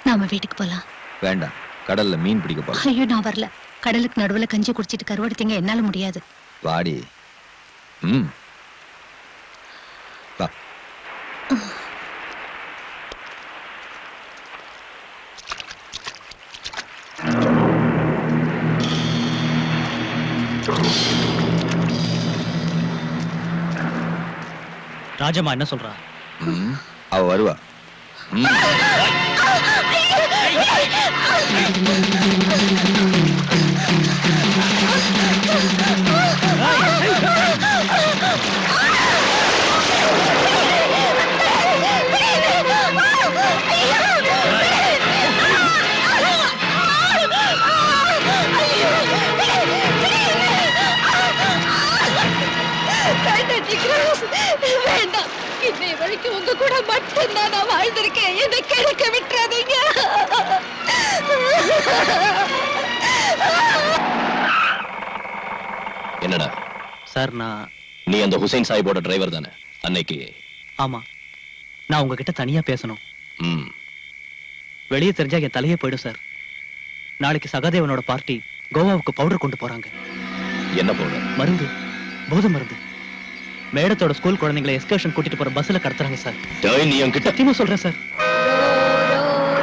நாம வீட்டுக்கு போலாம். வேண்டாம், கடல்ல மீன் பிடிக்க போலாம். ஐயோ நான் வரல. கடலுக்கு நடுவுல கஞ்சி குடிச்சிட்டு கருவாடுத்தீங்க, என்னால முடியாது. வாடி. வா. ராஜம்மா என்ன சொல்றா? அவ வருவா. வேண்டாம், இன்னை வரைக்கும் உங்க கூட மட்டும்தான் நான் வாழ்ந்திருக்கேன். என்னை கெடுக்க விட்டுறாதீங்க. என்னடா சார், நீ அந்த ஹுசைன் சாஹிபோட டிரைவர் தானே அன்னைக்கு? ஆமா. நான் உங்ககிட்ட தனியா பேசணும். ம். வெளியே தெரிஞ்சா என் தலையே போயிடும் சார். நாளைக்கு சகாதேவனோட பார்ட்டி கோவாவுக்கு பவுடர் கொண்டு போறாங்க. என்ன பவுடர்? மருந்து, போதை மருந்து. மேடத்தோட ஸ்கூல் குழந்தைங்களை எஸ்கர்ஷன் கூட்டிட்டு போற பஸ்ல கடத்துறாங்க சார். நீ என்கிட்ட சத்தியமா சொல்றேன் sir.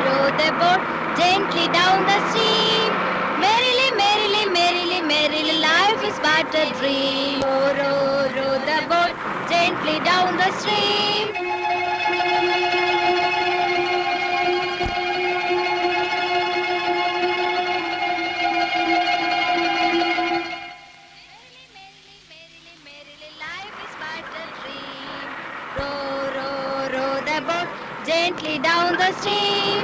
Row the boat gently down the stream. Merrily, merrily, merrily, merrily, life is but a dream. Row the boat gently down the stream. Gently down the stream.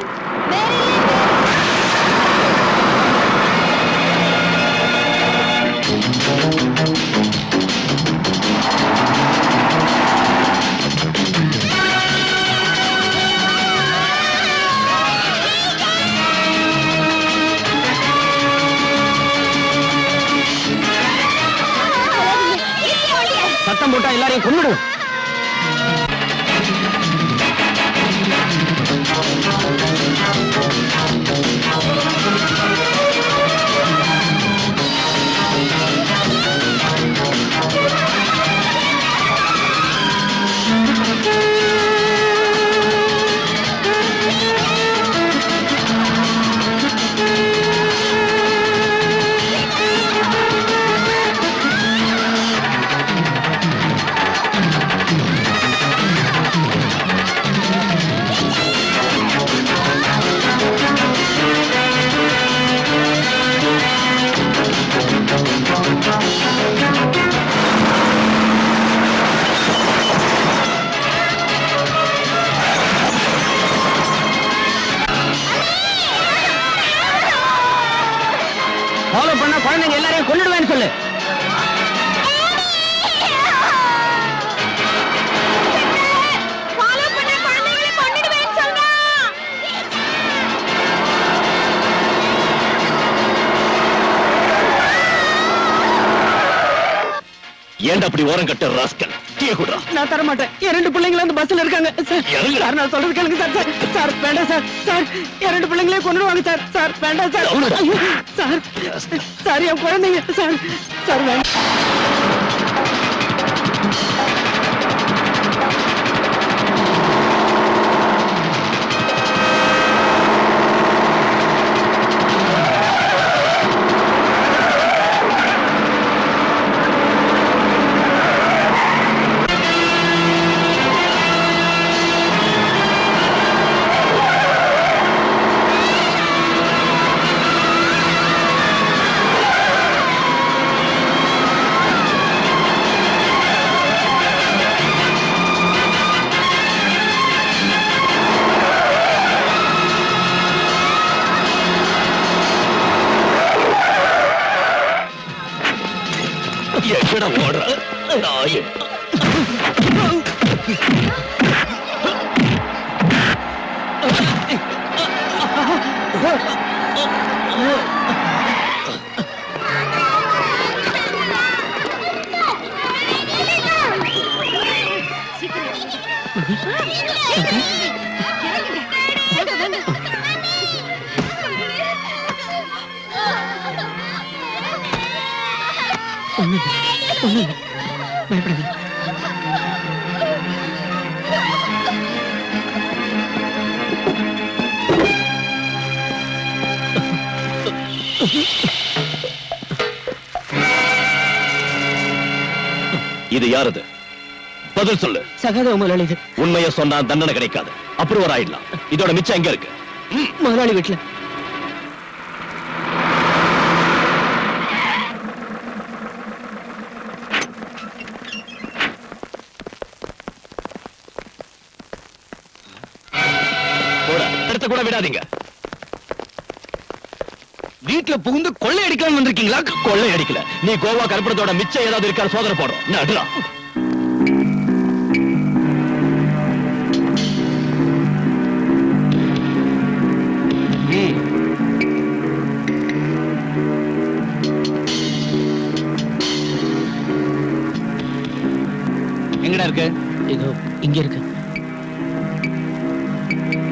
சத்தம் போட்டா எல்லாரையும் கொன்னுடும். ஃபாலோ பண்ணா குழந்தைங்க எல்லாரையும் கொன்னுடுவேன்னு சொல்லு. ஏன்டா அப்படி ஓரம் கட்ட ராஸ்கல்? டீயை குடுறா. நான் தர மாட்டேன். என் ரெண்டு பிள்ளைங்க அந்த பஸ்ல இருக்காங்க சார். நான் சொல்றது கேளுங்க சார். சார் வேண்டாம் சார். சார் என் ரெண்டு பிள்ளைங்களே கொன்னுடுவாங்க சார். சார் வேண்டாம் சார். சார் சார் என் குழந்தைங்க சார். சார் வேண்டாம். சொல்லு. இது யாரது? பதில் சொல்லு. சகாதேவ முதலாளி. இது உண்மையை சொன்னா தண்டனை கிடைக்காது, அப்ரூவர் ஆயிடலாம். இதோட மிச்சம் எங்க இருக்கு? முதலாளி வீட்டுல. எடுத்து கூட விடாதீங்க. வீட்டுல புகுந்து கொள்ளை அடிக்கலாம் வந்திருக்கீங்களா? கொள்ளை அடிக்கல. நீ கோவா கருப்பணத்தோட மிச்சம் ஏதாவது இருக்கா சோதனை போடுறோம். நடுறா. எங்கடா இருக்கு? இதோ இங்க இருக்கு.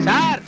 சார்,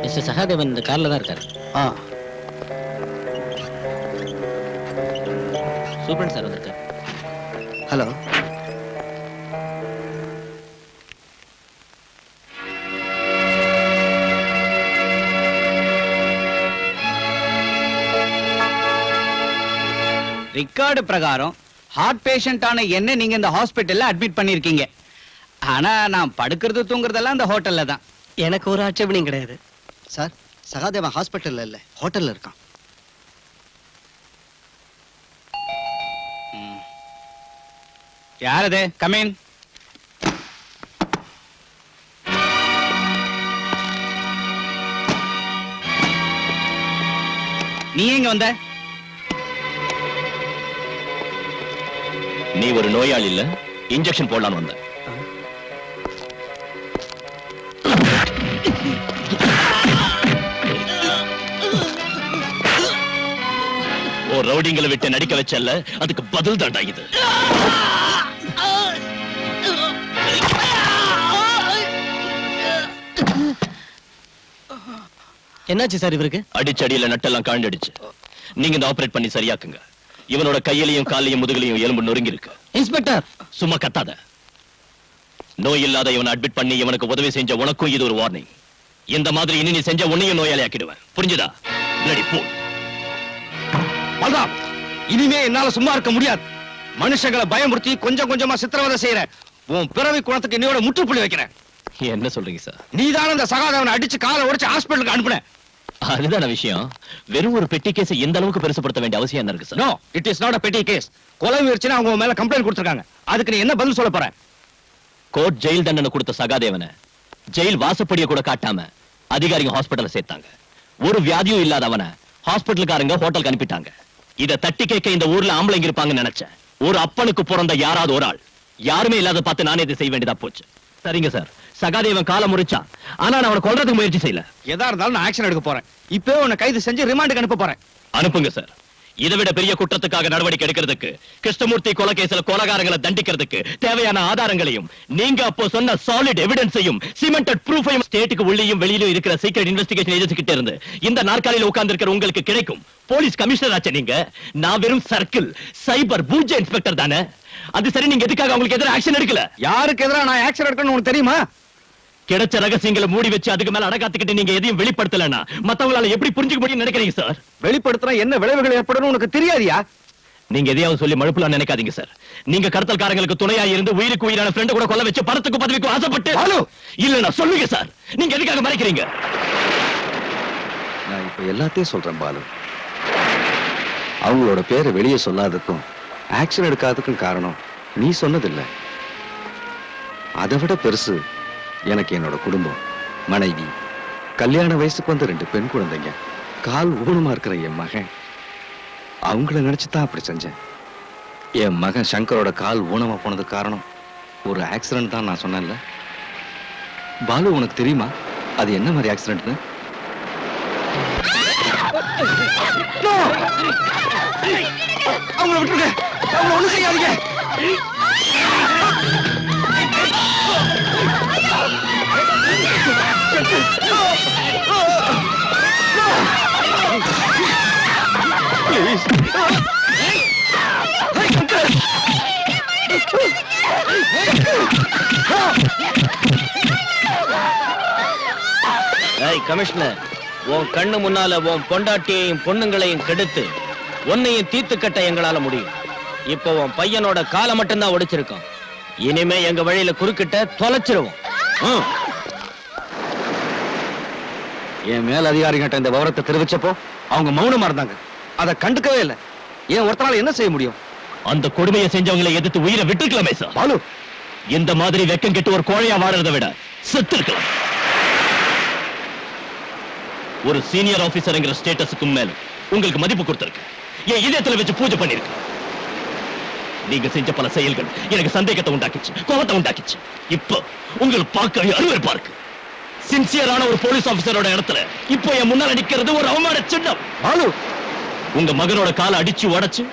மிஸ்டர் சகாதேவன் இந்த கார்ல தான் இருக்காரு. சூப்பரன் சார் வந்திருக்காரு. ஹலோ. ரெக்கார்டு பிரகாரம் ஹார்ட் பேஷண்டான என்ன நீங்க இந்த ஹாஸ்பிட்டல்ல அட்மிட் பண்ணிருக்கீங்க. ஆனா நான் படுக்கிறது தூங்குறதெல்லாம் இந்த ஹோட்டல்ல தான். எனக்கு ஒரு ஆட்சேபனையும் கிடையாது சார். சகாதேவன் ஹாஸ்பிட்டல்ல இல்ல, ஹோட்டல்ல இருக்கான். யார் அது? Come in. நீ எங்க வந்த? நீ ஒரு நோயாளி இல்ல, இன்ஜெக்ஷன் போடலான்னு வந்த. ஓ ரவுடிங்களை விட்டு நடிக்க வச்சல்ல, அதுக்கு பதில் தாண்டா இது. என்னாச்சு சார் இவருக்கு? அடிச்சடியில நட்டெல்லாம் காண்டடிச்சு. நீங்க இந்த ஆபரேட் பண்ணி சரியாக்குங்க. இவனோட கையிலையும் காலையும் முதுகலையும் எலும்பு நொறுங்கி இருக்கு. இன்ஸ்பெக்டர், சும்மா கத்தாத. நோய் இல்லாத இவனை அட்மிட் பண்ணி இவனுக்கு உதவி செஞ்ச உனக்கும் இது ஒரு வார்னிங். இந்த மாதிரி இனி நீ செஞ்ச உன்னையும் நோயாளி ஆக்கிடுவேன். புரிஞ்சுதா? Bloody pool. பல்ராம், இனிமே என்னால சும்மா இருக்க முடியாது. மனுஷங்களை பயமுறுத்தி கொஞ்சம் கொஞ்சமா சித்திரவதை செய்யற உன் பிறவி குணத்துக்கு என்னையோட முற்றுப்புள்ளி வைக்கிறேன். என்ன சொல்றீங்க சார்? நீதான அந்த சகாதேவனை அடிச்சு காலை உடைச்சு ஹாஸ்பிட்டலுக்கு அனுப்புன. அதுதான விஷயம். வெறும் ஒரு பெட்டி கேஸ் இந்த அளவுக்கு பெருசுப்படுத்த வேண்டிய அவசியம் என்ன இருக்கு sir? No, it is not a petty case. கொலை முயற்சினா அவங்க மேல கம்ப்ளைண்ட் கொடுத்திருக்காங்க. அதுக்கு நீ என்ன பதில் சொல்ல போற? கோர்ட் ஜெயில் தண்டனை கொடுத்த சகாதேவனை ஜெயில் வாசப்படிய கூட காட்டாம அதிகாரிங்க ஹாஸ்பிடல்ல சேர்த்தாங்க. ஒரு வியாதியும் இல்லாதவனை ஹாஸ்பிட்டலுக்காரங்க ஹோட்டலுக்கு அனுப்பிட்டாங்க. இத தட்டி கேட்க இந்த ஊர்ல ஆம்பளைங்க இருப்பாங்கன்னு நினைச்சேன். ஒரு அப்பனுக்கு பிறந்த யாராவது ஒரு ஆள், யாருமே இல்லாத பார்த்து நானே இதை செய்ய வேண்டியதா போச்சு. சரிங்க சார், சகாதேவன் காலை முறிச்சான். ஆனா நான் அவனை கொல்றதுக்கு முயற்சி செய்யல. எதா இருந்தாலும் நான் ஆக்ஷன் எடுக்க போறேன். இப்போ உன்னை கைது செஞ்சு ரிமாண்டுக்கு அனுப்ப போறேன். அனுப்புங்க சார். இதை விட பெரிய குற்றத்துக்காக நடவடிக்கை எடுக்கிறதுக்கு, கிருஷ்ணமூர்த்தி கொலை கேஸ்ல கொலைகாரங்களை தண்டிக்கிறதுக்கு தேவையான ஆதாரங்களையும் நீங்க அப்போ சொன்ன சாலிட் எவிடன்ஸையும் சிமெண்டட் ப்ரூஃபையும் ஸ்டேட்டுக்கு உள்ளேயும் வெளியிலும் இருக்கிற சீக்ரெட் இன்வெஸ்டிகேஷன் ஏஜென்சி கிட்ட இருந்து இந்த நாற்காலியில் உட்கார்ந்து இருக்கிற உங்களுக்கு கிடைக்கும். போலீஸ் கமிஷனர் ஆச்சு நீங்க. நான் வெறும் சர்க்கிள் சைபர் பூஜ்ஜ இன்ஸ்பெக்டர் தானே. அது சரி, நீங்க எதுக்காக உங்களுக்கு எதிராக ஆக்ஷன் எடுக்கல? யாருக்கு எதிராக நான் ஆக்ஷன் எடுக்கணும்னு உனக்கு தெரியுமா? கிடைச்ச ரகசியங்களை மூடி வச்சு அதுக்கு மேல அடக்காத்துக்கிட்டு நீங்க எதையும் வெளிப்படுத்தலன்னா மத்தவங்களால எப்படி புரிஞ்சுக்க முடியும்னு நினைக்கிறீங்க சார்? வெளிப்படுத்தினா என்ன விளைவுகள் ஏற்படும் உனக்கு தெரியாதியா? நீங்க எதையாவது சொல்லி மழுப்பலாம் நினைக்காதீங்க சார். நீங்க கடத்தல்காரங்களுக்கு துணையா இருந்து உயிருக்கு உயிரான ஃப்ரெண்ட் கூட கொல்ல வச்சு பணத்துக்கு பதவிக்கு ஆசைப்பட்டு இல்லன்னா சொல்லுங்க சார். நீங்க எதுக்காக மறைக்கிறீங்க? நான் இப்ப எல்லாத்தையும் சொல்றேன் பாலு. அவங்களோட பேரை வெளியே சொல்லாததுக்கும் ஆக்ஷன் எடுக்காததுக்கும் காரணம் நீ சொன்னதில்லை. அதை விட பெருசு எனக்கு என்னோட குடும்பம், மனைவி, கல்யாண வயசுக்கு வந்த 2 பெண் குழந்தைங்க, கால் ஊனமா இருக்கிற என் மகன். அவங்கள நினைச்சுதான் அப்படி செஞ்சேன். என் மகன் சங்கரோட கால் ஊனமா போனதுக்கு காரணம் ஒரு ஆக்சிடென்ட் தான் நான் சொன்னேன்ல. பாலு உனக்கு தெரியுமா அது என்ன மாதிரி ஆக்சிடென்ட்னு? அவங்கள விட்டுருங்க, அவங்கள ஒண்ணு செய்யாதீங்க. கமிஷனர், உன் கண்ணு முன்னால உன் பொண்டாட்டியையும் பொண்ணுங்களையும் கெடுத்து உன்னையும் தீர்த்து கட்ட எங்களால முடியும். இப்ப உன் பையனோட காலை மட்டும்தான் ஒடிச்சிருக்கோம். இனிமே எங்க வழியில குறுக்கிட்ட தொலைச்சிருவோம். என் மேல் அதிகாரிகிட்ட இந்த விவரத்தை தெரிவிச்சப்போ அவங்க மௌனமா இருந்தாங்க. அதை கண்டுக்கவே இல்லை. ஏன் ஒருத்தனால என்ன செய்ய முடியும்? அந்த கொடுமையை செஞ்சவங்களை எதிர்த்து உயிரை விட்டுருக்கலாமே சார். பாலு, இந்த மாதிரி வெக்கம் கெட்டு ஒரு கோழையா வாழறதை விட செத்து இருக்கலாம். ஒரு சீனியர் ஆபீசர்ங்கிற ஸ்டேட்டஸுக்கு மேல உங்களுக்கு மதிப்பு கொடுத்திருக்கு. என் இதயத்துல வச்சு பூஜை பண்ணிருக்கு. நீங்க செஞ்ச பல செயல்கள் எனக்கு சந்தேகத்தை உண்டாக்கிச்சு, கோபத்தை உண்டாக்கிச்சு. இப்போ உங்களுக்கு பார்க்க அருவருப்பா இருக்கு. சின்சியரான ஒரு போலீஸ் ஆபீசரோட இடத்துல இப்போ என் முன்னால நிக்கிறது ஒரு அவமான சின்னம். பாலு, உங்க மகனோட காலை அடிச்சு உடைச்சு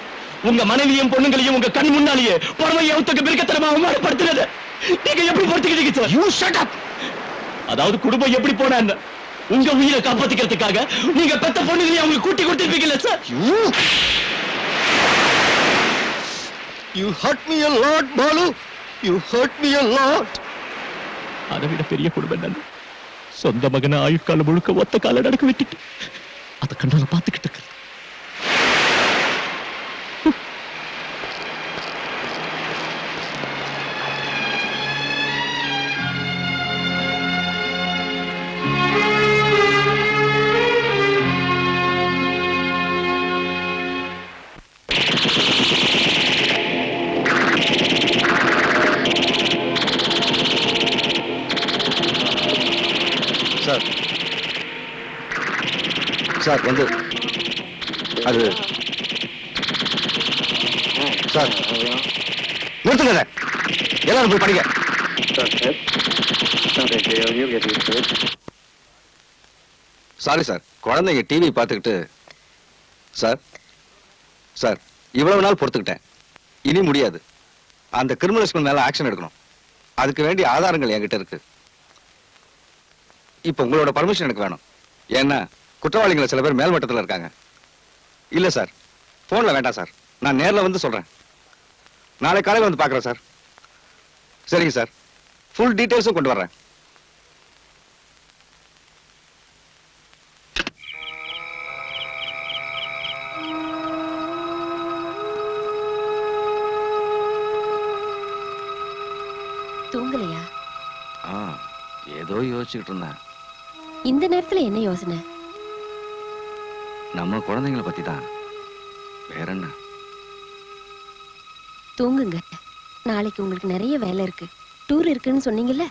உங்க மனைவியும் பொண்ணுங்களையும் உங்க கண் முன்னாலேயே பறவையை அவுத்தக்க பிரிக்கத்தனமா அவமானப்படுத்துறது நீங்க எப்படி பொறுத்துக்கிட்டீங்க சார்? You shut up. அதாவது குடும்பம் எப்படி போனா உங்க உயிரை காப்பாத்திக்கிறதுக்காக நீங்க பெத்த பொண்ணுங்களையும் அவங்க கூட்டி கொடுத்திருப்பீங்கல்ல sir? You hurt me a lot, Balu. You hurt me a lot. அதை விட பெரிய குடும்பம் என்ன? சொந்த மகனை ஆயுட்கால முழுக்க ஒத்த கால நடக்க விட்டுட்டு அதை கண்டால பாத்துக்கிட்டு இருக்கு. சார் வந்து அது சார் நிறுத்துங்க. எல்லாரும் போய் படிங்க. சாரி சார், குழந்தைங்க டிவி பார்த்துக்கிட்டு. சார் சார் இவ்வளவு நாள் பொறுத்துக்கிட்டேன், இனி முடியாது. அந்த கிரிமினல்ஸ்க்கு மேல ஆக்ஷன் எடுக்கணும். அதுக்கு வேண்டிய ஆதாரங்கள் என்கிட்ட இருக்கு. இப்ப உங்களோட பர்மிஷன் எனக்கு வேணும். ஏன்னா குற்றவாளிகளை சில பேர் மேல்மட்டத்தில் இருக்காங்க. இல்ல சார், போன்ல வேண்டாம் சார், நான் நேர்ல வந்து சொல்றேன். நாளை காலையில் வந்து பார்க்குறேன் சார். சரிங்க சார், ஃபுல் டீட்டெயில்ஸும் கொண்டு வர்றேன். தூங்கலையா? ஏதோ யோசிச்சுக்கிட்டு இருந்தேன். இந்த நேரத்துல என்ன யோசனை? நம்ம குழந்தைங்களை பத்தி தான். வேற என்ன? தூங்குங்க. நாளைக்கு உங்களுக்கு நிறைய வேலை இருக்கு. டூர் இருக்குன்னு சொன்னீங்கல்ல?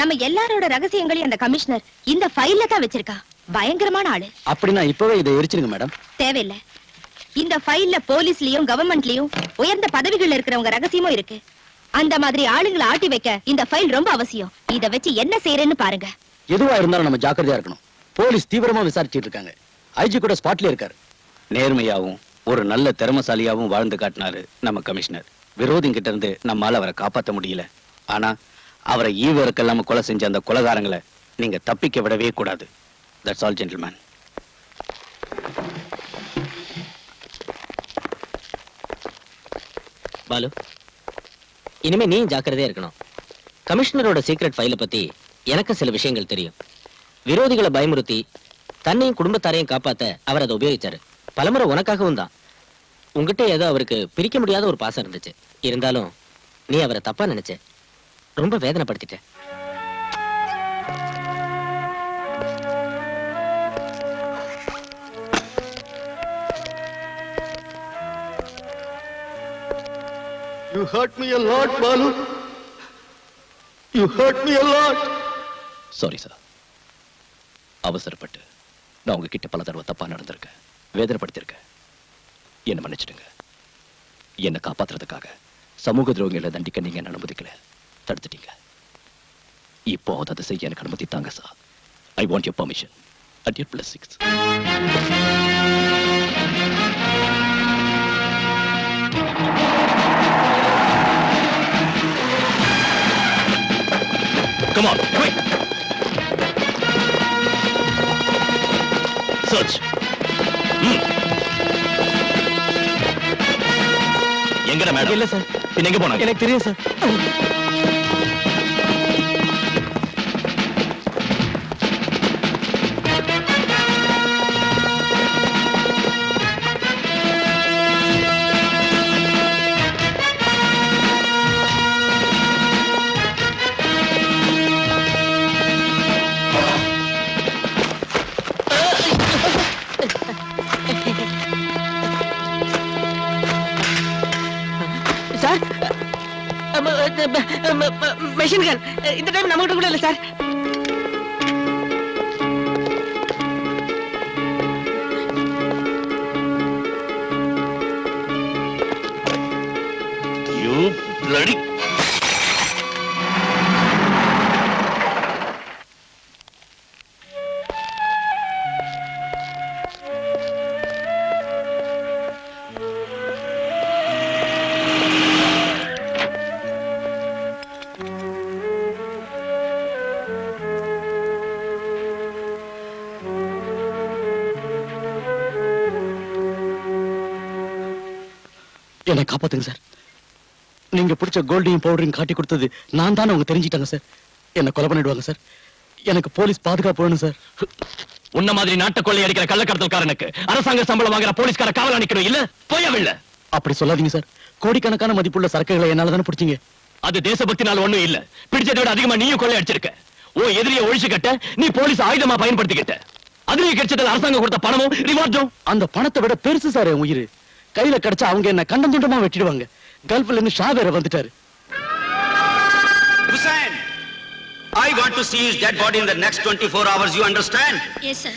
நம்ம எல்லாரோட ரகசியங்களையும் அந்த கமிஷனர் இந்த ஃபைல்ல தான் வச்சிருக்கா. பயங்கரமான ஆளு. அப்படின்னா இப்பவே இதை எரிச்சிருங்க மேடம். தேவையில்லை. இந்த ஃபைல்ல போலீஸ்லயும் கவர்மெண்ட்லயும் உயர்ந்த பதவிகள் இருக்கிறவங்க ரகசியமும் இருக்கு. அந்த மாதிரி ஆளுங்களை ஆட்டி வைக்க இந்த ஃபைல் ரொம்ப அவசியம். இத வச்சு என்ன செய்யறேன்னு பாருங்க. எதுவா இருந்தாலும் நம்ம ஜாக்கிரதையா இருக்கணும். போலீஸ் தீவிரமா விசாரிச்சிட்டு இருக்காங்க. ஐஜி கூட ஸ்பாட்ல இருக்காரு. நேர்மையாவும் ஒரு நல்ல திறமசாலியாவும் வாழ்ந்து காட்டினாரு நம்ம கமிஷனர். விரோதிங்கிட்ட இருந்து நம்மால அவரை காப்பாற்ற முடியல. ஆனா அவரை ஈவருக்கெல்லாம கொலை செஞ்ச அந்த கொலைகாரங்களை நீங்க தப்பிக்க விடவே கூடாது. That's all gentleman. பாலு, இனிமே நீ ஜாக்கிரதையா இருக்கணும். கமிஷனரோட சீக்ரெட் ஃபைலை பத்தி எனக்கு சில விஷயங்கள் தெரியும். விரோதிகளை பயமுறுத்தி தன்னையும் குடும்பத்தாரையும் காப்பாத்த அவர் அதை உபயோகிச்சாரு. பலமுறை உனக்காகவும் தான். உங்ககிட்ட ஏதோ அவருக்கு பிரிக்க முடியாத ஒரு பாசம் இருந்துச்சு. இருந்தாலும் நீ அவரை தப்பா நினைச்ச. ரொம்ப வேதனைப்படுத்திட்ட. You hurt me a lot, Balu. You hurt me a lot. Sorry sir. அவசரப்பட்டு நான் உங்ககிட்ட பல தடவை தப்பா நடந்திருக்கேன், வேதனைப்படுத்திருக்கேன். என்ன மன்னிச்சிடுங்க. என்னை காப்பாத்துறதுக்காக சமூக துரோகிகளை தண்டிக்க நீங்க என்ன அனுமதிக்கல, தடுத்துட்டீங்க. இப்போ அதை செய்ய எனக்கு அனுமதி தாங்க sir. I want your permission at your blessings. Come on, quick! Search! எங்கடா மேடம்? இல்ல சார். பின்ன எங்க போனாங்க? எனக்கு தெரியும் சார். மெஷின் கன் இந்த டைம் நம்ம கிட்ட கூட இல்ல சார். You bloody... என்னை காப்பாத்துங்க சார். நீங்க பிடிச்ச கோல்டையும் பவுடரையும் காட்டி கொடுத்தது நான் தானே அவங்க தெரிஞ்சிட்டாங்க சார். என்ன கொலை பண்ணிடுவாங்க சார். எனக்கு போலீஸ் பாதுகாப்பு வேணும் சார். உன்ன மாதிரி நாட்டை கொள்ளை அடிக்கிற கள்ளக்கடத்தல்காரனுக்கு அரசாங்க சம்பளம் வாங்குற போலீஸ்கார காவல் அணிக்கணும் இல்ல? போயவில்லை. அப்படி சொல்லாதீங்க சார். கோடிக்கணக்கான மதிப்புள்ள சரக்குகளை என்னால தானே பிடிச்சீங்க. அது தேசபக்தினால ஒண்ணும் இல்ல. பிடிச்சதை விட அதிகமா நீயும் கொள்ளை அடிச்சிருக்க. ஓ எதிரியை ஒழிச்சு கட்ட நீ போலீஸ் ஆயுதமா பயன்படுத்திக்கிட்ட. அதுலயே கிடைச்சது அரசாங்கம் கொடுத்த பணமும் ரிவார்டும். அந்த பணத்தை விட பெருசு சார் என் உயிர். கையில கிடைச்சா அவங்க என்ன கண்டம் துண்டமா வெட்டிடுவாங்க. கல்ஃப்ல இருந்து ஷா வேற வந்துட்டாரு. Hussain, I want to see his dead body in the next 24 hours. You understand? Yes, sir.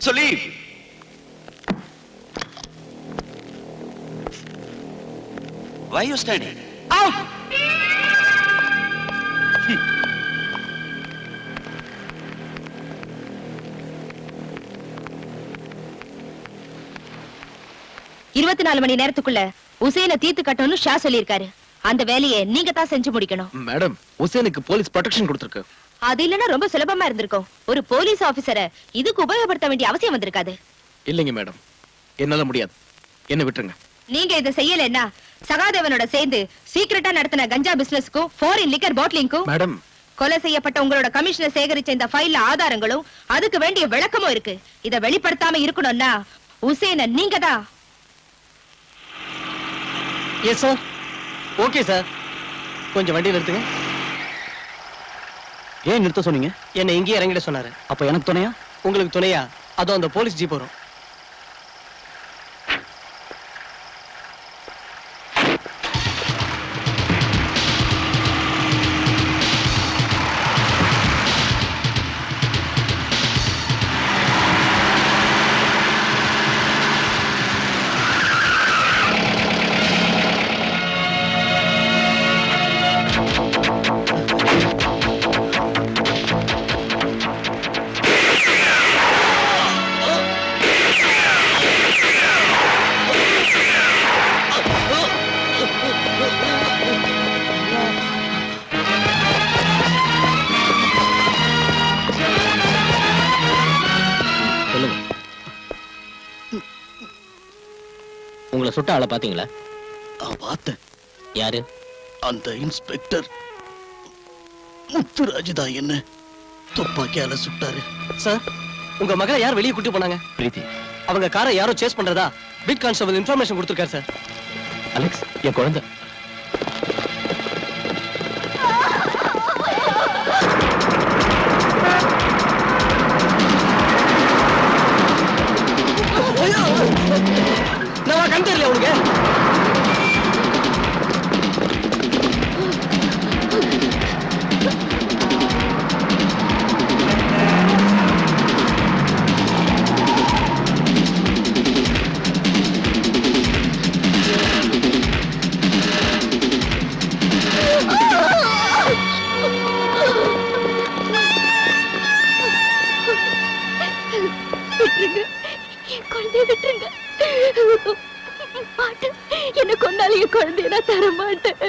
So leave. Why are you standing? Out! இருபத்தி 4 மணி நேரத்துக்குள்ள உசேனை தீர்த்து கட்டணும்னு ஷா சொல்லியிருக்காரு. அந்த வேலையை நீங்க தான் செஞ்சு முடிக்கணும். மேடம், உசேனுக்கு போலீஸ் ப்ரொடெக்ஷன் கொடுத்திருக்கு. அது இல்லனா ரொம்ப சுலபமா இருந்திருக்கும். ஒரு போலீஸ் ஆபீசரை இதுக்கு உபயோகப்படுத்த வேண்டிய அவசியம் வந்திருக்காது. இல்லைங்க மேடம், என்னால முடியாது. என்ன விட்டுருங்க. நீங்க இதை செய்யலன்னா சகாதேவனோட சேர்ந்து சீக்கிரட்டா நடத்தின கஞ்சா பிசினஸ்க்கும் ஃபாரின் லிக்கர் பாட்டிலிங்க்கும் மேடம், கொலை செய்யப்பட்ட உங்களோட கமிஷனர் சேகரிச்ச இந்த ஃபைல்ல ஆதாரங்களும் அதுக்கு வேண்டிய விளக்கமும் இருக்கு. இத வெளிப்படுத்தாம இருக்கணும்னா உசேனை நீங்க தான். Yes sir. Okay sir. கொஞ்சம் வண்டியில் நிறுத்துங்க. ஏன் நிறுத்த சொன்னீங்க? என்ன இங்கே இறங்கிட சொன்னாரு. அப்ப எனக்கு துணையா? உங்களுக்கு துணையா அதோ அந்த போலீஸ் ஜீப் வரும். உங்களை சுட்ட ஆளை பாத்தீங்களா? பார்த்தேன். யாரு? அந்த இன்ஸ்பெக்டர் முத்துராஜ் தான் என்ன துப்பாக்கியால சுட்டாரு. சார், உங்க மகளை யார் வெளியே கூட்டி போனாங்க? பிரீத்தி. அவங்க காரை யாரோ சேஸ் பண்றதா பீட் கான்ஸ்டபிள் இன்ஃபர்மேஷன் கொடுத்திருக்காரு சார். அலெக்ஸ், என் குழந்தை. நான் கண் தெரியல உனக்கு. விட்டுருங்க, என் குழந்தைய விட்டுருங்க. மாட்டேன், என்ன கொண்டாலும் என் குழந்தைய நான் தர மாட்டேன்.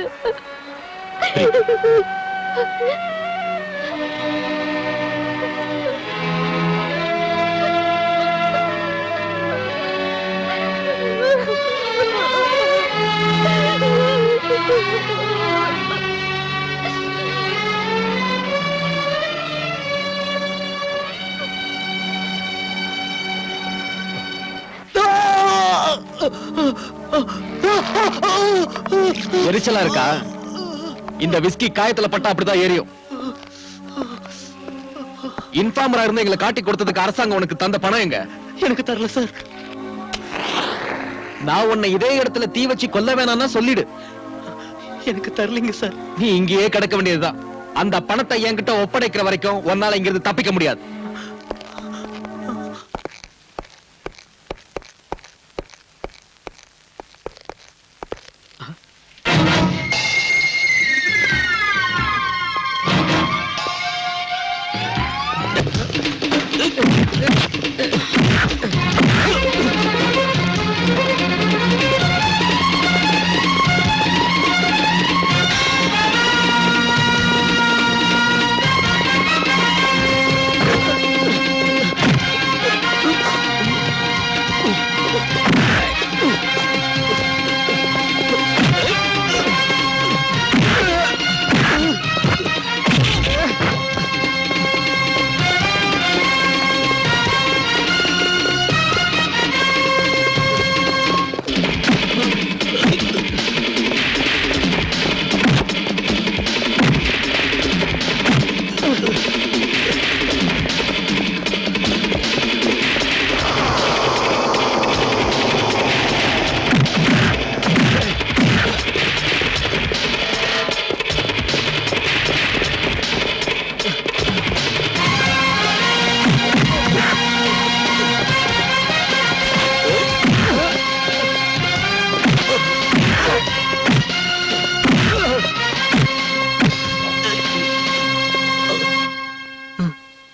எரிச்சலா இருக்கா? இந்த விஸ்கி காயத்துல பட்டா அப்படிதான் எரியும். இன்ஃபார்மரா இருந்து எங்களை காட்டி கொடுத்ததுக்கு அரசாங்கம் உனக்கு தந்த பணம் எங்க? எனக்கு தரல சார். நான் உன்னை இதே இடத்துல தீ வச்சு கொல்ல வேணாம்னா சொல்லிடு. எனக்கு தரலீங்க சார். நீ இங்கேயே கிடக்க வேண்டியதுதான். அந்த பணத்தை என்கிட்ட ஒப்படைக்கிற வரைக்கும் உன்னால இங்கிருந்து தப்பிக்க முடியாது.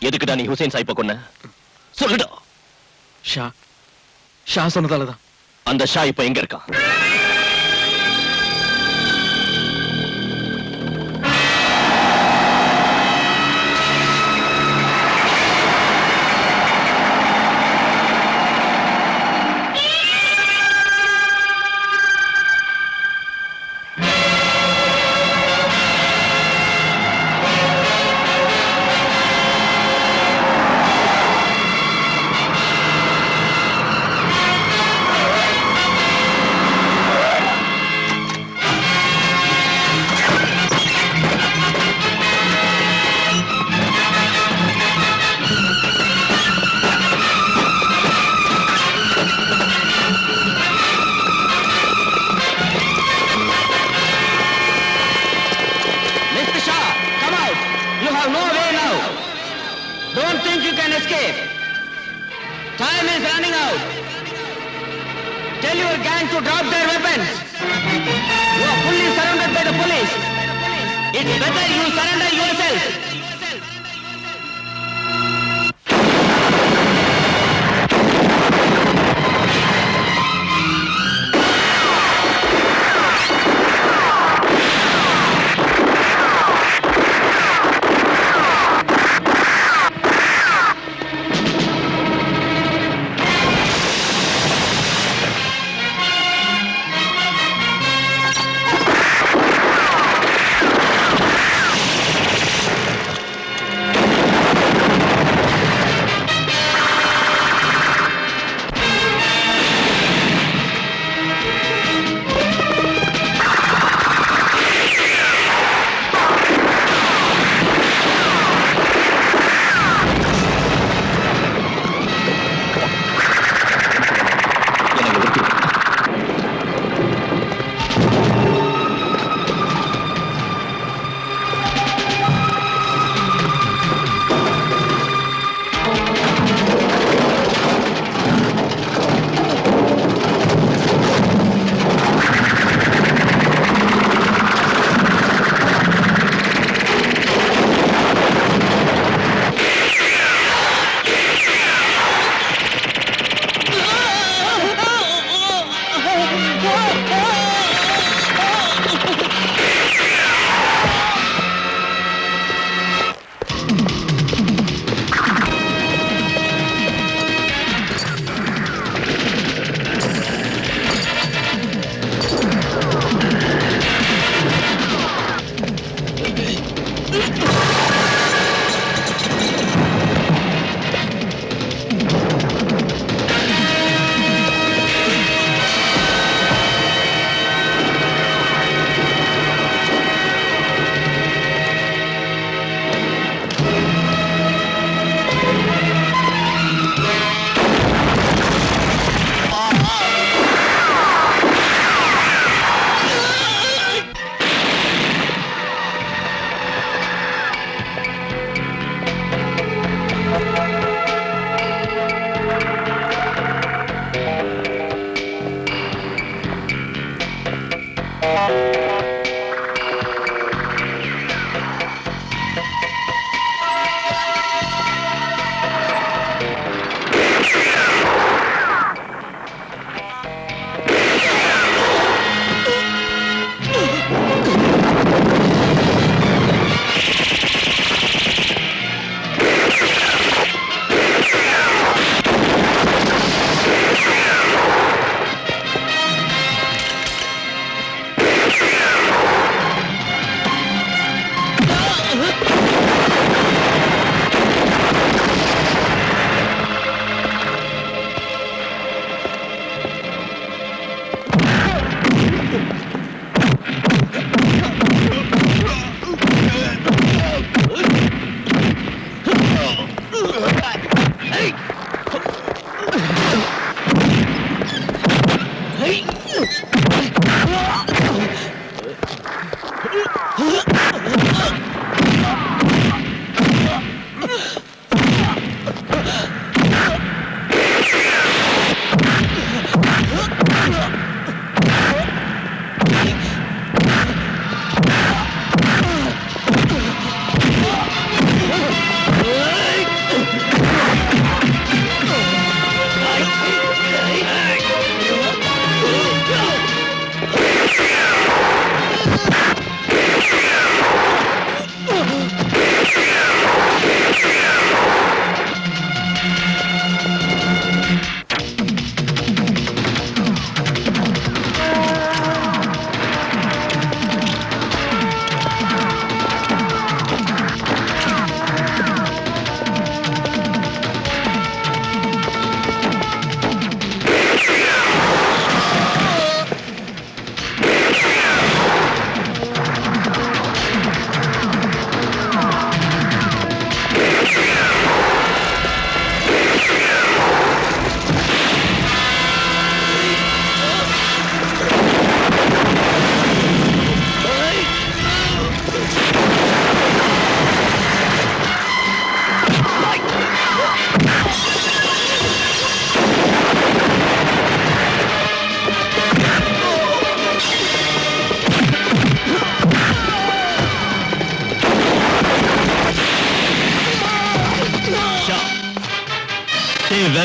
எதுக்குடா நீ ஹுசைன் சாயிப்ப கொன்ன? சொல்லுடா. ஷா சொன்னதாலதான். அந்த ஷா இப்ப எங்க இருக்கான்?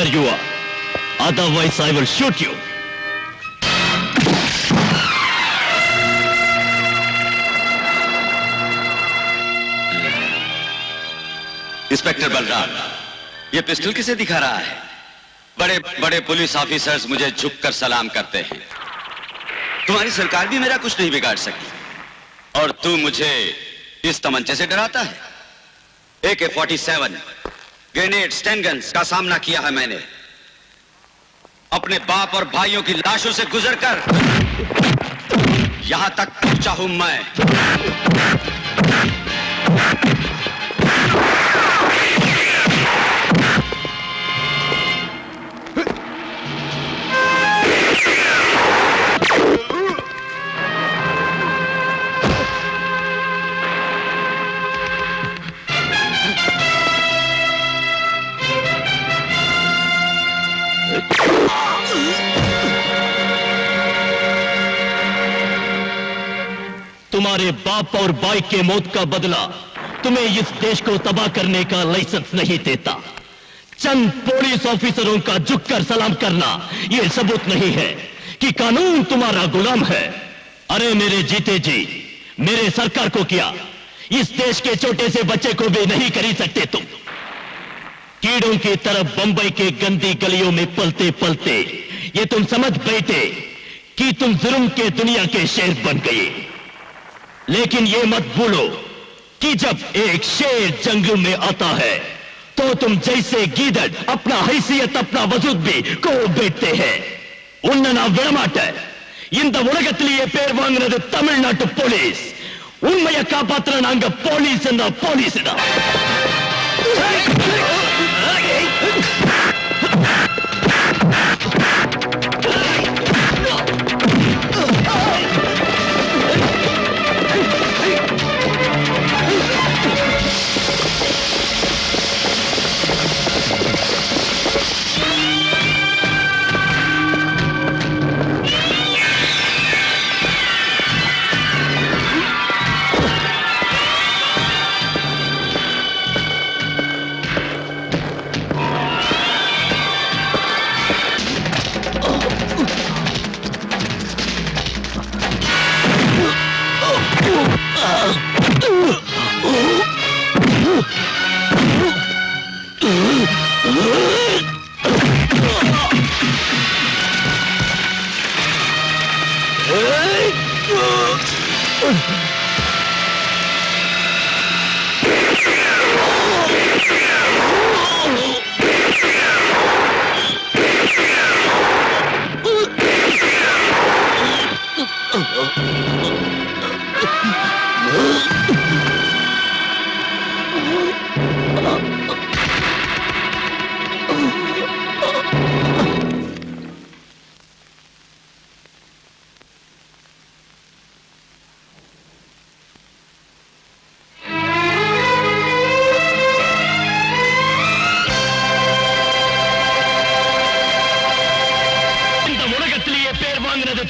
where you are. Otherwise, I will shoot you. Inspector Balram, ये पिस्टल किसे दिखा रहा है? बड़े बड़े पुलिस ऑफिसर्स मुझे झुककर सलाम करते हैं। तुम्हारी सरकार भी मेरा कुछ नहीं बिगाड़ सकी और तू मुझे इस तमंचे से डराता है? AK-47, ग्रेनेड, स्टैन गन्स का सामना किया है मैंने। अपने बाप और भाइयों की लाशों से गुजरकर यहां तक पहुंचा हूं मैं। तुम्हारे बाप और भाई के मौत का बदला तुम्हें इस देश को तबाह करने का लाइसेंस नहीं देता। चंद पुलिस ऑफिसरों का झुककर सलाम करना यह सबूत नहीं है कि कानून तुम्हारा गुलाम है। अरे मेरे जीते जी, मेरे सरकार को किया, इस देश के छोटे से बच्चे को भी नहीं खरीद सकते तुम। कीड़ों की तरफ बंबई के गंदी गलियों में पलते पलते ये तुम समझ बैठे कि तुम जुर्म के दुनिया के शेर बन गए। लेकिन ये मत भूलो कि जब एक शेर जंगल में आता है तो तुम जैसे गीदड़ अपना हैसियत, अपना वजूद भी को बैठते हैं। उन्ना विड़माट இந்த உலகத்திலேயே பேர் வாங்குறது தமிழ்நாட்டு போலீஸ். உண்மையை காப்பாத்துற நாங்க போலீஸ் என்ன போலீஸ்.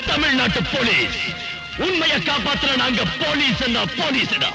தமிழ்நாட்டு போலீஸ் உண்மையை காப்பாத்துற நாங்க போலீஸ் என்ன போலீஸ்டா.